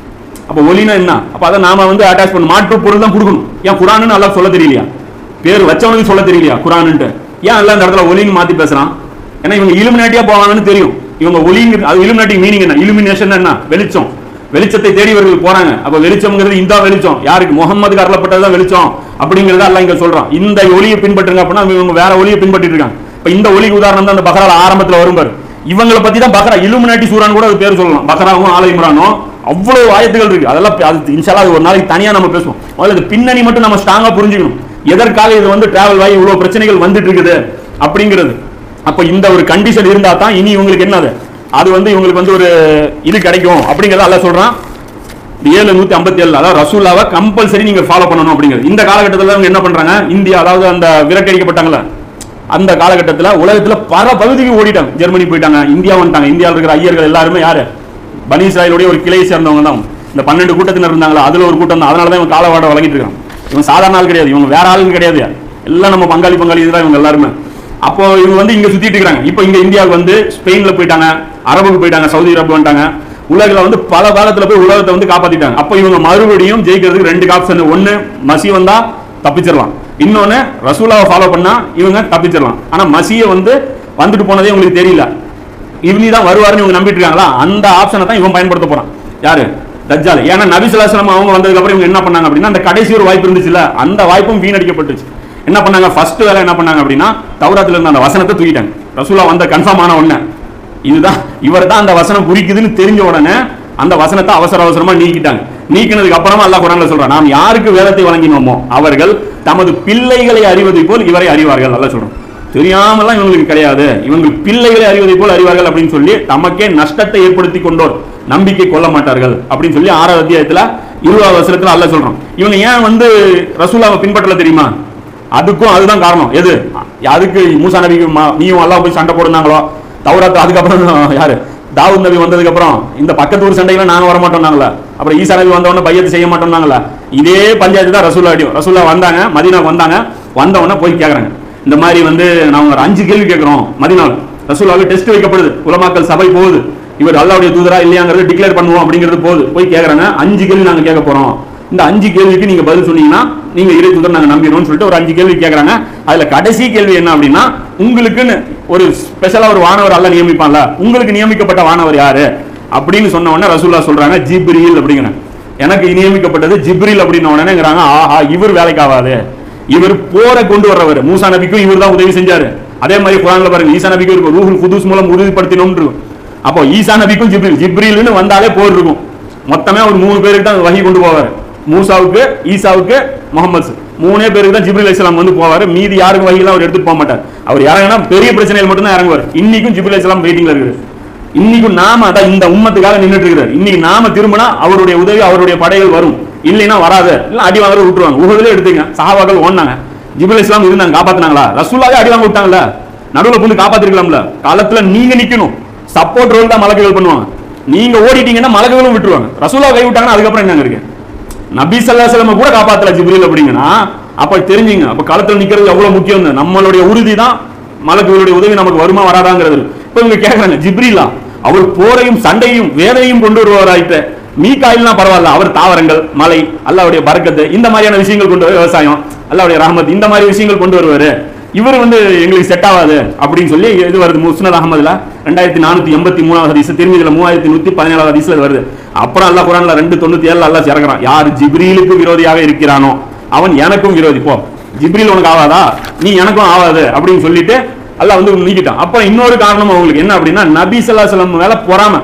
Speaker 1: அப்ப ஒளினா என்ன? அப்ப அதை நாம வந்து அட்டாச் பண்ண மாற்று பொருள் தான் கொடுக்கணும். ஏன் குர்ஆன்னு அல்லாஹ் சொல்ல தெரியலையா? பேர் வச்சவனுக்கு சொல்ல தெரியலையா குர்ஆன்ட்டு? ஏன் எல்லாம் இந்த இடத்துல ஒளின்னு மாத்தி பேசுறான்? ஏன்னா இவங்க இலுமினாட்டியா போவாங்கன்னு தெரியும். இவங்க ஒளிங்க, அது இலுமினாட்டி மீனிங் என்ன? இலுமினேஷன் என்ன? வெளிச்சம். வெளிச்சத்தை தேடி இவர்கள் போறாங்க. அப்ப வெளிச்சம்ங்கிறது இந்த வெளிச்சம் யாருக்கு? முகமதுக்கு அருளப்பட்டதுதான் வெளிச்சம் அப்படிங்கறத அல்லாஹ் இங்க சொல்றான். இந்த ஒளியை பின்பற்றுங்க அப்படின்னா இவங்க வேற ஒளியை பின்பற்றிட்டு இருக்காங்க. இப்ப இந்த ஒளிக்கு உதாரணம் தான் அந்த பக்ரால ஆரம்பத்துல வரும் பாரு. இவங்களை பத்தி தான் பக்ரா, இலுமினாட்டி சூரான்னு கூட அது பேர் சொல்லலாம். பக்ராவும் ஆல இம்ரானும் அவ்வளவு ஆயத்துகள் இருக்கு. அதெல்லாம் அது இன்ஷா அல்லாஹ் ஒரு நாளைக்கு தனியா நம்ம பேசுவோம். முதல்ல இது பின்னணி மட்டும் நம்ம ஸ்ட்ராங்கா புரிஞ்சுக்கணும். எதற்காக இது வந்து டிராவல் ஆகி இவ்வளவு பிரச்சனைகள் வந்துட்டு இருக்குது அப்படிங்கிறது. அப்ப இந்த ஒரு கண்டிஷன் இருந்தா தான் இனி இவங்களுக்கு என்னது, அது வந்து இவங்களுக்கு வந்து ஒரு இது கிடைக்கும் அப்படிங்கறத அல்லாஹ் சொல்றான். 757 அதாவது ரசூலாவை கம்பல்சரி நீங்க ஃபாலோ பண்ணணும் அப்படிங்கிறது. இந்த காலகட்டத்தில் அவங்க என்ன பண்றாங்க? இந்தியா, அதாவது அந்த விரக்கடிக்கப்பட்டாங்கல்ல, அந்த காலகட்டத்தில் உலகத்துல பல பகுதிக்கு ஓடிட்டாங்க. ஜெர்மனி போயிட்டாங்க, இந்தியா வந்துட்டாங்க. இந்தியாவில் இருக்கிற ஐயர்கள் எல்லாருமே யாரு? பனி இஸ்ராயீலுடைய ஒரு கிளையை சேர்ந்தவங்க தான். இந்த 12 கூட்டத்தினர் இருந்தாங்களா, அதுல ஒரு கூட்டம் தான். அதனாலதான் இவங்க காலவாட வழங்கிட்டு இருக்காங்க. இவங்க சாதாரண ஆள் கிடையாது, இவங்க வேற ஆளுங்க கிடையாது, எல்லாம் நம்ம பங்காளி இதுதான் இவங்க எல்லாருமே. அப்போ இவங்க வந்து இங்க சுத்திட்டு இருக்காங்க. இப்போ இங்க இந்தியாவுக்கு வந்து ஸ்பெயின்ல போயிட்டாங்க, அரபுக்கு போயிட்டாங்க, சவுதி அரபு வந்துட்டாங்க. உலகில் வந்து பல காலத்துல போய் உலகத்தை வந்து காப்பாத்திட்டாங்க. அப்போ இவங்க மறுபடியும் ஜெயிக்கிறதுக்கு 2 ஆப்ஷன். ஒன்னு மசி வந்தா தப்பிச்சிடலாம், இன்னொன்னு ரசூலாவை ஃபாலோ பண்ணா இவங்க தப்பிச்சிடலாம். ஆனா மசியை வந்து வந்துட்டு போனதே உங்களுக்கு தெரியல, இவனி தான் வருவாருன்னு இவங்க நம்பிட்டு இருக்காங்களா? அந்த ஆப்ஷனை தான் இவன் பயன்படுத்த போறான். யாரு? தஜ்ஜால். ஏன்னா நபி ஸல்லல்லாஹு அலைஹி வஸல்லம் அவங்க வந்ததுக்கு அப்புறம் இவங்க என்ன பண்ணாங்க அப்படின்னா, அந்த கடைசி ஒரு வாய்ப்பு இருந்துச்சுல்ல, அந்த வாய்ப்பும் வீணடிக்கப்பட்டுச்சு. என்ன பண்ணாங்க? ஃபர்ஸ்ட் வேலை என்ன பண்ணாங்க அப்படின்னா, தௌராத்துல இருந்த அந்த வசனத்தை தூக்கிட்டாங்க. ரசூலா வந்த கன்ஃபார்ம் ஆன உடனே, இதுதான் இவர் தான் அந்த வசனம் குறிக்குதுன்னு தெரிஞ்ச உடனே அந்த வசனத்தை அவசரமா நீக்கிட்டாங்க. நீக்கினதுக்கு அப்புறமா அல்லாஹ் குர்ஆன்ல சொல்றான், நாம் யாருக்கு வேதத்தை வழங்கினோமோ அவர்கள் தமது பிள்ளைகளை அறிவதை போல் இவரை அறிவார்கள். அல்லாஹ் சொல்றான். தெரியாமலாம் இவங்களுக்கு கிடையாது, இவங்க பிள்ளைகளை அறிவதை போல் அறிவார்கள் அப்படின்னு சொல்லி தமக்கே நஷ்டத்தை ஏற்படுத்தி கொண்டோர் நம்பிக்கை கொள்ள மாட்டார்கள் அப்படின்னு சொல்லி 6வது அத்தியாயத்துல 20வது வசனத்துல அல்லாஹ் சொல்றான். இவங்க ஏன் வந்து ரசூலாவை பின்பற்றல தெரியுமா? அதுக்கும் அதுதான் காரணம். எது? அதுக்கு மூசா நபிக்கு நீயும் அல்லாஹ் போய் சண்டை போடுனாங்களோ, தௌராத் அதுக்கப்புறம் யாரு? தாவூத் நபி வந்ததுக்கு அப்புறம் இந்த பக்கத்து ஊர் சண்டையில நாங்க வர மாட்டோம்னாங்களா? அப்புறம் ஈசா நபி வந்தவொடனே பையத்து செய்ய மாட்டோம்னாங்களா? இதே பஞ்சாயத்து தான் ரசூலா அடியும். ரசூலா வந்தாங்க, மதீனாவுக்கு வந்தாங்க, வந்தவொடனே போய் கேட்கறாங்க, இந்த மாதிரி வந்து நாங்க ஒரு 5 கேள்வி கேட்கிறோம் மதீனாவில். ரசூலாவுக்கு டெஸ்ட் வைக்கப்படுது, உலமாக்கள் சபை போகுது, இவர் அல்லாஹ்வுடைய தூதரா இல்லையாங்கிறது டிக்ளேர் பண்ணுவோம் அப்படிங்கிறது போகுது. போய் கேட்கறாங்க, 5 கேள்வி நாங்க கேட்க போறோம். இந்த 5 கேள்விக்கு நீங்க பதில் சொன்னீங்கன்னா நீங்க இறை தூதர் நாங்க நம்பிடுவோம்னு சொல்லிட்டு ஒரு 5 கேள்வி கேட்கறாங்க. அதுல கடைசி கேள்வி என்ன அப்படின்னா, உங்களுக்குன்னு ஒரு ஸ்பெஷலா ஒரு வானவர் அல்லாஹ் நியமிப்பான்ல, உங்களுக்கு நியமிக்கப்பட்ட வானவர் யாரு அப்படின்னு சொன்ன உடனே ரசூலுல்லாஹ் சொல்றாங்க ஜிப்ரீல் அப்படிங்கிறாங்க. எனக்கு நியமிக்கப்பட்டது ஜிப்ரீல் அப்படின்னு உடனேங்கிறாங்க, ஆஹா இவர் வேலைக்காவாது, இவர் போரை கொண்டு வர்றவர். மூசா நபிக்கும் இவர் தான் உதவி செஞ்சாரு. அதே மாதிரி குர்ஆன்ல பாருங்க, ஈசா நபிக்கு ரூஹுல் குதுஸ் மூலம் உறுதிப்படுத்தினோம் இருக்கும். அப்போ ஈசா நபிக்கும் ஜிப்ரீல்னு வந்தாலே போர் இருக்கும். மொத்தமே ஒரு 3 பேருக்கு தான் வஹி கொண்டு போவார். மூசாவுக்கு, ஈசாவுக்கு, முகமது 3 பேருக்கு தான் ஜிப்ரீல் அலைஹிஸ்ஸலாம் வந்து போவார். மீதி யாருக்கும் வஹிலாம் அவர் எடுத்துட்டு போக மாட்டார். அவர் இறங்கினா பெரிய பிரச்சனைகள் மட்டும் தான் இறங்குவார். இன்னைக்கும் ஜிப்ரீல் அலைஹிஸ்ஸலாம் வெயிட்டிங்ல இருக்குது. இன்னைக்கும் நாம அதான் இந்த உம்மத்துக்காக நின்றுட்டு இருக்கிறார். இன்னைக்கு நாம திரும்பினா அவருடைய உதவி, அவருடைய படைகள் வரும். இல்லைன்னா வராது, இல்ல அடி வாங்க விட்டுருவாங்க. உஹதுல எடுத்துங்க, சஹாபாக்கள் ஓடுனாங்க, ஜிப்ரீல் அலைஹிஸ்ஸலாம் இருந்தாங்க, காப்பாத்தினாங்களா? ரசூலுல்லாஹ் அடி வாங்க விட்டாங்கல்ல, நடுவுல வந்து காப்பாத்திருக்கலாம்ல. காலத்துல நீங்க நிக்கணும், சப்போர்ட் ரோல் தான் மலக்குகள் பண்ணுவாங்க. நீங்க ஓடிட்டீங்கன்னா மலக்குகளும் விட்டுருவாங்க. ரசூலுல்லாஹ் கை விட்டாங்கன்னா அதுக்கப்புறம் என்னங்க இருக்கு? நபி ஸல்லல்லாஹு அலைஹி வஸல்லம் கூட காப்பாத்தல ஜிப்ரீல் அப்படிங்கன்னா, அப்ப தெரிஞ்சுங்க, அப்ப களத்துல நிக்கிறது எவ்வளவு முக்கியம். நம்மளுடைய உறுதி தான் மலக்குகளுடைய உதவி நமக்கு வருமா வராதாங்கிறது. இப்ப இவங்க கேக்குறாங்க, ஜிப்ரீலா அவர் போரையும் சண்டையும் வேதையும் கொண்டு வருவாராயிட்ட, மீகாயில்னா பரவாயில்ல, அவர் தாவரங்கள், மலை, அல்லாஹ்வுடைய பரக்கத்து, இந்த மாதிரியான விஷயங்கள் கொண்டு வர, விவசாயம், அல்லாஹ்வுடைய ரஹ்மத், இந்த மாதிரி விஷயங்கள் கொண்டு வருவாரு. இவர் எங்களுக்கு செட் ஆகாது அப்படின்னு சொல்லி இது வருது. முஸ்னத் அஹ்மதுல 2483 ஹதீஸ், திர்மிதில 3117 ஹதீஸ்ல வருது. அப்புறம் அல்லாஹ் குர்ஆன்ல 297 அல்லாஹ் இறக்குறான், யார் ஜிப்ரீலுக்கு விரோதியாக இருக்கிறானோ அவன் எனக்கும் விரோதி. போ, ஜிப்ரீல் உனக்கு ஆகாதா, நீ எனக்கும் ஆகாது அப்படின்னு சொல்லிட்டு அல்லாஹ் நீக்கிட்டான். அப்புறம் இன்னொரு காரணம் அவங்களுக்கு என்ன அப்படின்னா, நபி ஸல்லல்லாஹு அலைஹி வஸல்லம் மேல பொறாம,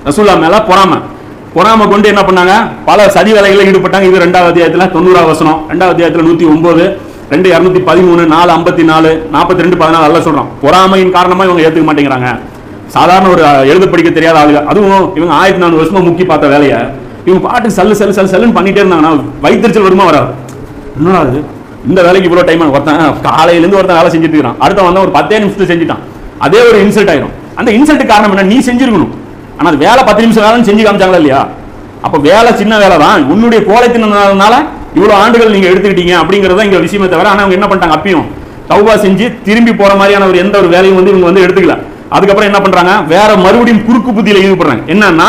Speaker 1: ரசூலுல்லாஹ் மேல பொறாம கொண்டு என்ன பண்ணாங்க, பல சதி வேலைகளில் ஈடுபட்டாங்க. இது 2வது அத்தியாயத்துல 90வது வசனம், 2வது அத்தியாயத்துல 109, 2 213, 4 54, 42 14 அல்லாஹ் சொல்றான். பொறாமையின் காரணமா இவங்க ஏத்துக்க மாட்டேங்கிறாங்க. சாதாரண ஒரு எழுத படிக்க தெரியாத ஆளுங்க, அதுவும் இவங்க 1400 வருஷமா முக்கி பார்த்த வேலையை இவங்க பாட்டு சல்லுன்னு பண்ணிட்டே இருந்தாங்கன்னா வயிற்றுச்சல் வருமா வராது? என்னடா அது, இந்த வேலைக்கு இவ்வளவு டைம், ஒருத்தன் காலையிலேருந்து ஒருத்தன் வேலை செஞ்சுட்டு இருக்கான், அடுத்த வந்தா ஒரு 10 நிமிஷத்துல செஞ்சுட்டான், அதே ஒரு இன்சல்ட் ஆயிரும். அந்த இன்சல்ட் காரணம் என்ன, நீ செஞ்சிருக்கணும். ஆனா அது வேலை 10 நிமிஷம் வேலை செஞ்சு காமிச்சாங்களா இல்லையா? அப்ப வேலை சின்ன வேலை தான், உன்னுடைய கோலத்தினால இவ்வளவு ஆண்டுகள் நீங்க எடுத்துக்கிட்டீங்க அப்படிங்கறத இங்க விஷயமே தவிர. ஆனா அவங்க என்ன பண்ணிட்டாங்க, அப்பயும் தௌபா செஞ்சு திரும்பி போற மாதிரியான ஒரு எந்த ஒரு வேலையும் இவங்க எடுத்துக்கல. அதுக்கப்புறம் என்ன பண்றாங்க, வேற மறுபடியும் குறுக்கு புத்தியில ஈடுபடுறாங்க. என்னன்னா,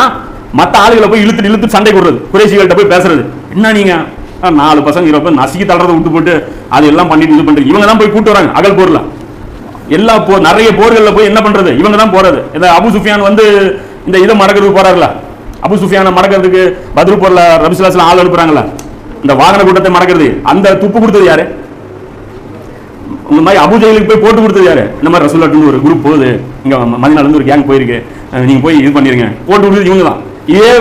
Speaker 1: மத்த ஆளுகளை போய் இழுத்து சண்டை போடுறது, குறைசிகள்கிட்ட போய் பேசுறது. என்ன நீங்க 4 பசங்க 20 பேர் நசுக்கி தள்ளுறதை விட்டு போட்டு அதெல்லாம் பண்ணிட்டு இது பண்றீங்க. இவங்க தான் போய் கூட்டு வராங்க அகல் போர்ல, எல்லா நிறைய போர்கள்ல போய் என்ன பண்றது, இவங்க தான் போறது. அபு சுஃபியான் இந்த இதை மறக்கிறதுக்கு போறாருல, அபு சுஃபியான மறக்கிறதுக்கு பத்ர் போர்ல நபி ஸல்லல்லாஹு அலைஹி வஸல்லம் ஆள் அனுப்புறாங்கல்ல, இந்த வாகன கூட்டத்தை மறக்கிறது, அந்த துப்பு கொடுத்தது யாரு? இந்த மாதிரி அபூ ஜஹலுக்கு போய் போட்டு கொடுத்தது யாரு? இந்த மாதிரி ரசூலுல்லாஹ்க்கு ஒரு குரூப் போகுது, இங்க மதீனால இருந்து ஒரு கேங் போயிருக்கு, நீங்க போய் இது பண்ணிருங்க, போட்டு கொடுத்தது இவங்க தான். இதே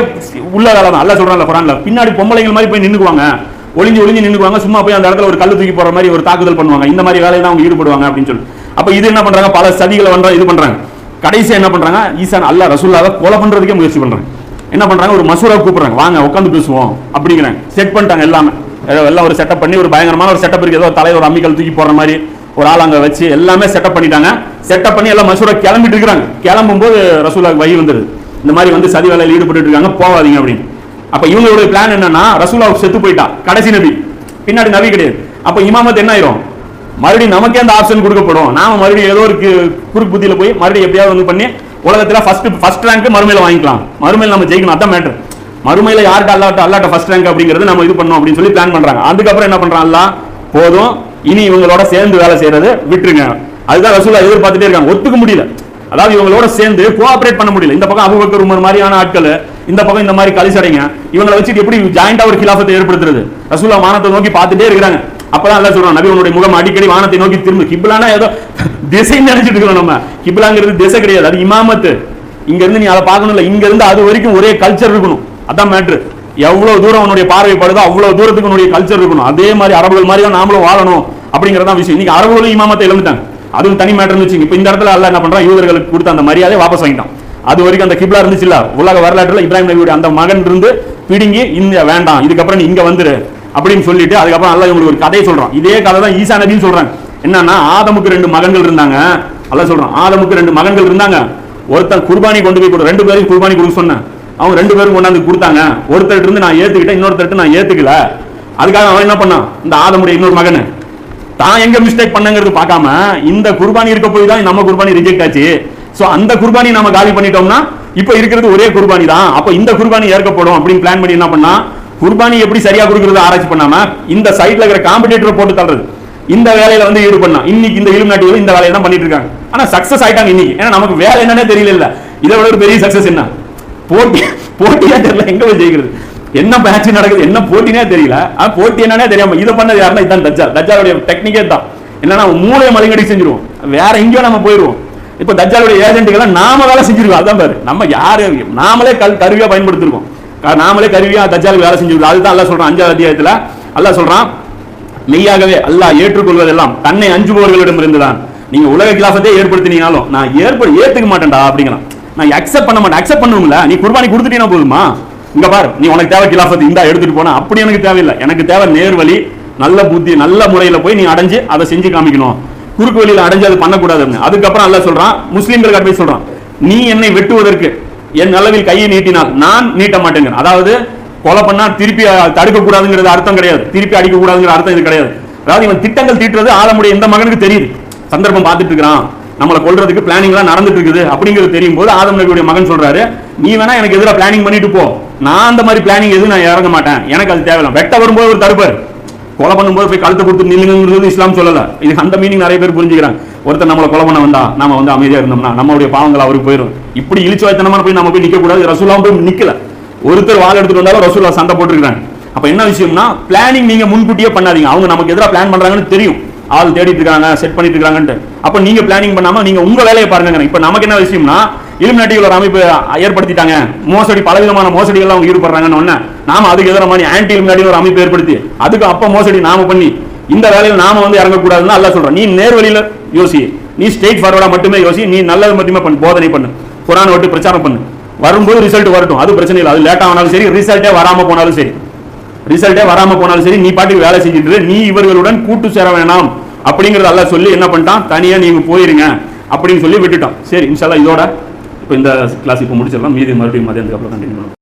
Speaker 1: உள்ள வேலை தான். அல்லாஹ் சொல்றான்ல குர்ஆன்ல, பின்னாடி பொம்பளைகள் மாதிரி போய் நின்னுக்குவாங்க, ஒளிஞ்சு நின்னுக்குவாங்க, சும்மா போய் அந்த இடத்துல ஒரு கல்லு தூக்கி போற மாதிரி ஒரு தாக்குதல் பண்ணுவாங்க. இந்த மாதிரி வேலையை தான் அவங்க ஈடுபடுவாங்க அப்படின்னு சொல்லி. அப்ப இது என்ன பண்றாங்க, பல சதிகளை இது பண்றாங்க. கடைசி என்ன பண்றாங்க, ஈசா அல்லாஹ் ரசூலுல்லாஹ்வை கொலை பண்றதுக்கே முயற்சி பண்றாங்க. என்ன பண்றாங்க, ஒரு மசூரா கூப்பிடுறாங்க, வாங்க உட்காந்து பேசுவோம் அப்படிங்கிறாங்க. செட் பண்ணிட்டாங்க எல்லாமே, எல்லாம் ஒரு செட்டப் பண்ணி, ஒரு பயங்கரமான ஒரு செட்டப் இருக்கு. ஏதோ தலைவர் ஒரு அம்மிக்கல் தூக்கி போடுற மாதிரி ஒரு ஆள் அங்க வச்சு எல்லாமே செட்டப் பண்ணிட்டாங்க. செட்டப் பண்ணி எல்லாம் மசூரா கிளம்பிட்டு இருக்காங்க. கிளம்பும் போது ரசூலுல்லாஹ்க்கு வஹி வந்துருது, இந்த மாதிரி சதி வேலையில் ஈடுபட்டு இருக்காங்க, போவாதீங்க அப்படின்னு. அப்ப இவங்களுடைய பிளான் என்னன்னா, ரசூலுல்லாஹ் செத்து போயிட்டா, கடைசி நபி, பின்னாடி நபி கிடையாது. அப்ப இமாமத் என்ன ஆயிரும், மறுபடியும் நமக்கே அந்த ஆப்ஷன் கொடுக்கப்படும். நாம மறுபடியும் ஏதோ ஒரு குறுக்கு புத்தியில போய் மறுபடியும் எப்படியாவது பண்ணி உலகத்துல ஃபர்ஸ்ட் ரேங்க் மறுமையில வாங்கிக்கலாம், மறுமையில நம்ம ஜெயிக்கணும், அதான் மேட்டர். மறுமையில யார்கிட்ட அல்லாட்ட ஃபர்ஸ்ட் ரேங்க் அப்படிங்கிறது நம்ம இது பண்ணோம் அப்படின்னு சொல்லி பிளான் பண்றாங்க. அதுக்கப்புறம் என்ன பண்றான் அல்லாஹ், போதும் இனி இவங்களோட சேர்ந்து வேலை செய்யறது விட்டுருங்க. அதுதான் ரசூலுல்லாஹ் எதிர்பார்த்துட்டே இருக்காங்க, ஒத்துக்க முடியல. அதாவது இவங்களோட சேர்ந்து கோஆபரேட் பண்ண முடியல. இந்த பக்கம் அபூபக்கர் உமர் மாதிரியான ஆட்கள், இந்த பக்கம் இந்த மாதிரி கலிசடைங்க, இவங்களை வச்சுட்டு எப்படி ஜாயிண்டா ஒரு கிலாஃபத்தை ஏற்படுத்துறது? ரசூலுல்லாஹ் வானத்தை நோக்கி பார்த்துட்டே இருக்காங்க. அப்பதான் அல்லாஹ் சொல்றான், நபி உன்னுடைய முகம் அடிக்கடி வானத்தை நோக்கி திரும்ப. கிப்லானா ஏதோ திசை நினைச்சிட்டு இருக்கோம் நம்ம, கிப்லாங்கிறது திசை கிடையாது, அது இமாமத்து. இங்க இருந்து நீ அதை பார்க்கணும் இல்ல, இங்க இருந்து அது வரைக்கும் ஒரே கல்ச்சர் இருக்கணும், அதான் மேட்ரு. எவ்வளவு தூரம் உன்னுடைய பார்வைப்படுதோ அவ்வளவு தூரத்துக்கு உன்னுடைய கல்ச்சர் இருக்கணும். அதே மாதிரி அரபுகள் மாதிரி தான் நாமளும் வாழணும் அப்படிங்கறதா விஷயம். இன்னைக்கு அரபுகளும் இமாமத்தை இழந்துட்டாங்க, அதுவும் தனி மேட்டர் இருந்துச்சு. இப்ப இந்த இடத்துல அல்லாஹ் என்ன பண்றான், யூதர்களுக்கு கொடுத்த அந்த மரியாதையை வாபஸ் வாங்கிட்டான். அது வரைக்கும் அந்த கிப்லா இருந்துச்சு இல்ல, உலக வரலாற்றுல இப்ராஹிம் நபியுடைய அந்த மகன் இருந்து பிடுங்கி இந்த வேண்டாம், இதுக்கப்புறம் நீ இங்க வந்துரு அப்படின்னு சொல்லிட்டு அதுக்கப்புறம் அல்லாஹ் இவங்களுக்கு ஒரு கதையை சொல்றான். இதே கதை தான் ஈசா நபின்னு சொல்றாங்க. என்னன்னா, ஆதமுக்கு 2 மகன்கள் இருந்தாங்க. அல்லாஹ் சொல்றான், ஆதமுக்கு 2 மகன்கள் இருந்தாங்க. ஒருத்தன் குர்பானி கொண்டு போய் 2 பேரும் குர்பானி கொடுக்க சொன்னேன், அவங்க 2 பேரும் கொண்டாந்து கொடுத்தாங்க. ஒருத்தர் இருந்து நான் ஏத்துக்கிட்டேன், இன்னொருத்தர் நான் ஏத்துக்கல. அதுக்காக அவன் என்ன பண்ணான், இந்த ஆதமுடைய இன்னொரு மகன் தான் எங்க மிஸ்டேக் பண்ணங்கிறது பார்க்காம, இந்த குர்பானி இருக்க போய் தான் நம்ம குர்பானி ரிஜெக்ட் ஆச்சு. சோ அந்த குர்பானி நம்ம காலி பண்ணிட்டோம்னா இப்ப இருக்கிறது ஒரே குர்பானி தான், அப்ப இந்த குர்பானி ஏற்கப்படும் அப்படின்னு பிளான் பண்ணி என்ன பண்ணா, குர்பானி எப்படி சரியா கொடுக்கறது ஆராய்ச்சி பண்ணாம இந்த சைட்ல இருக்கிற காம்படிட்டர் போட்டு தள்ளுறது, இந்த வேலையில வந்து ஈடுபடணும். இன்னைக்கு இந்த இலுமினாட்டி இந்த வேலையை தான் பண்ணிட்டு இருக்காங்க. ஆனா சக்சஸ் ஆயிட்டாங்க இன்னைக்கு. ஏன்னா நமக்கு வேலை என்னன்னே தெரியல. இதை விட ஒரு பெரிய சக்சஸ் என்ன? போட்டியா தெரியல, எங்க போய் ஜெயிக்கிறது, என்ன பேட்ச் நடக்குது, என்ன போட்டினே தெரியல. போட்டி என்னன்னே தெரியாம இதை பண்ணது யாருன்னா இதான் தஜ்ஜால். தஜ்ஜாலுடைய டெக்னிக்கே தான் என்னன்னா மூளையை மலிங்கடி செஞ்சிருவோம், வேற எங்கேயோ நம்ம போயிருவோம். இப்ப தஜ்ஜாலுடைய ஏஜென்ட்டுகள் நாம வேலை செஞ்சிருக்கோம். அதான் பாரு, நம்ம யாரு நாமளே கருவியா பயன்படுத்திருக்கோம், நாமளே கருவியா தஜ்ஜாலுக்கு வேலை செஞ்சிருக்கோம். அதுதான் அல்லாஹ் சொல்றான் 5வது அத்தியாயத்துல. அல்லாஹ் சொல்றான், மெய்யாகவே அல்லாஹ் ஏற்றுக்கொள்வதெல்லாம் தன்னை அஞ்சுபவர்களிடம் இருந்துதான். நீங்க உலக கிலாஃபத்தை ஏற்படுத்தினீங்கனாலும் நான் ஏத்துக்க மாட்டேன்டா அப்படிங்கிறான். நான் அக்செப்ட் பண்ண மாட்டேன். அக்செப்ட் பண்ணுங்களா? நீ குர்பானி கொடுத்துட்டீங்கன்னா போதுமா? இங்க பாரு, நீ உனக்கு தேவை கிலாஃபத்து இந்தா எடுத்துட்டு போனா, அப்படி எனக்கு தேவையில்லை. எனக்கு தேவை நேர்வழி, நல்ல புத்தி, நல்ல முறையில போய் நீ அடைஞ்சு அதை செஞ்சு காமிக்கணும். குறுக்கு வழியில அடைஞ்சு அது பண்ணக்கூடாதுன்னு. அதுக்கப்புறம் அல்லாஹ் சொல்றான், முஸ்லீம்களுக்கு அட்வைஸ் சொல்றான், நீ என்னை வெட்டுவதற்கு என் அளவில் கையை நீட்டினால் நான் நீட்ட மாட்டேங்க. அதாவது கொலை பண்ணா திருப்பி தடுக்க கூடாதுங்கிறது அர்த்தம் கிடையாது, திருப்பி அடிக்க கூடாதுங்கிற அர்த்தம் இது கிடையாது. அதாவது இவன் திட்டங்கள் தீட்டுறது ஆதமுடைய எந்த மகனுக்கு தெரியுது, சந்தர்ப்பம் பார்த்துட்டு இருக்கிறான், நம்மளை கொல்றதுக்கு பிளானிங் எல்லாம் நடந்துட்டு இருக்குது அப்படிங்கிறது தெரியும் போது ஆதம் நபியுடைய மகன் சொல்றாரு, நீ வேணா எனக்கு எதிராக பிளானிங் பண்ணிட்டு போ, நான் அந்த மாதிரி பிளானிங் எதுவும் நான் இறங்க மாட்டேன், எனக்கு அது தேவையில்லை. வெட்ட வரும்போது ஒரு தடுப்பார், கொலை பண்ணும்போது போய் கழுத்தை கொடுத்து நில்லுங்கிறது இஸ்லாம் சொல்லல. இது அந்த மீனிங் நிறைய பேர் புரிஞ்சுக்கிறாங்க. ஒருத்தர் நம்மளை கொலை பண்ண வந்தா நாம வந்து அமைதியா இருந்தோம்னா நம்மளுடைய பாவங்கள் அவருக்கு போயிடும். இப்படி இழிச்சு வைத்தனமான போய் நம்ம போய் நிக்க கூடாது. ரசூலாம் போய் நிக்கல, ஒருத்தர் வாள் எடுத்துட்டு வந்தாலும் ரசூலா சண்டை போட்டுருக்காங்க. அப்ப என்ன விஷயம்னா, பிளானிங் நீங்க முன்கூட்டியே பண்ணாதீங்க. அவங்க நமக்கு எதிராக பிளான் பண்றாங்கன்னு தெரியும், ஆள் தேடிட்டு இருக்காங்க, செட் பண்ணிட்டு இருக்காங்கன்னு. அப்ப நீங்க பிளானிங் பண்ணாம நீங்க உங்க வேலையை பாருங்க. இப்ப நமக்கு என்ன விஷயம்னா, இலுமினாட்டிகள் ஒரு அமைப்பு ஏற்படுத்திட்டாங்க, மோசடி, பலவிதமான மோசடிகள் அவங்க ஈடுபடுறாங்கன்னு நாம அதுக்கு எதிராக ஆன்டி இலுமினாட்டி ஒரு அமைப்பு ஏற்படுத்தி அதுக்கு அப்ப மோசடி நாம பண்ணி இந்த வேலையில் நாம வந்து இறங்கக்கூடாதுன்னு அல்லாஹ் சொல்றோம். நீ நேர்வழியில யோசி, நீ ஸ்ட்ரெயிட் ஃபார்வர்டா மட்டுமே யோசி, நீ நல்லது மட்டுமே பண்ணு, போதனை பண்ணு, குர்ஆன் விட்டு பிரச்சாரம் பண்ணு. வரும்போது ரிசல்ட் வரட்டும், அது பிரச்சனை இல்லை. அது லேட்டா ஆனாலும் சரி, ரிசல்ட்டே வராம போனாலும் சரி, நீ பாட்டுக்கு வேலை செஞ்சுட்டு நீ இவர்களுடன் கூட்டு சேர வேணாம் அப்படிங்கறது அல்லாஹ் சொல்லி என்ன பண்ணிட்டான், தனியா நீங்க போயிருங்க அப்படின்னு சொல்லி விட்டுட்டான். சரி, இன்ஷா அல்லாஹ் இதோட இப்போ இந்த கிளாஸ் இப்போ முடிச்சிடலாம். மீதி மறுபடியும் மதியானத்துக்கு அப்புறம் கண்டினியூ பண்ணுவோம்.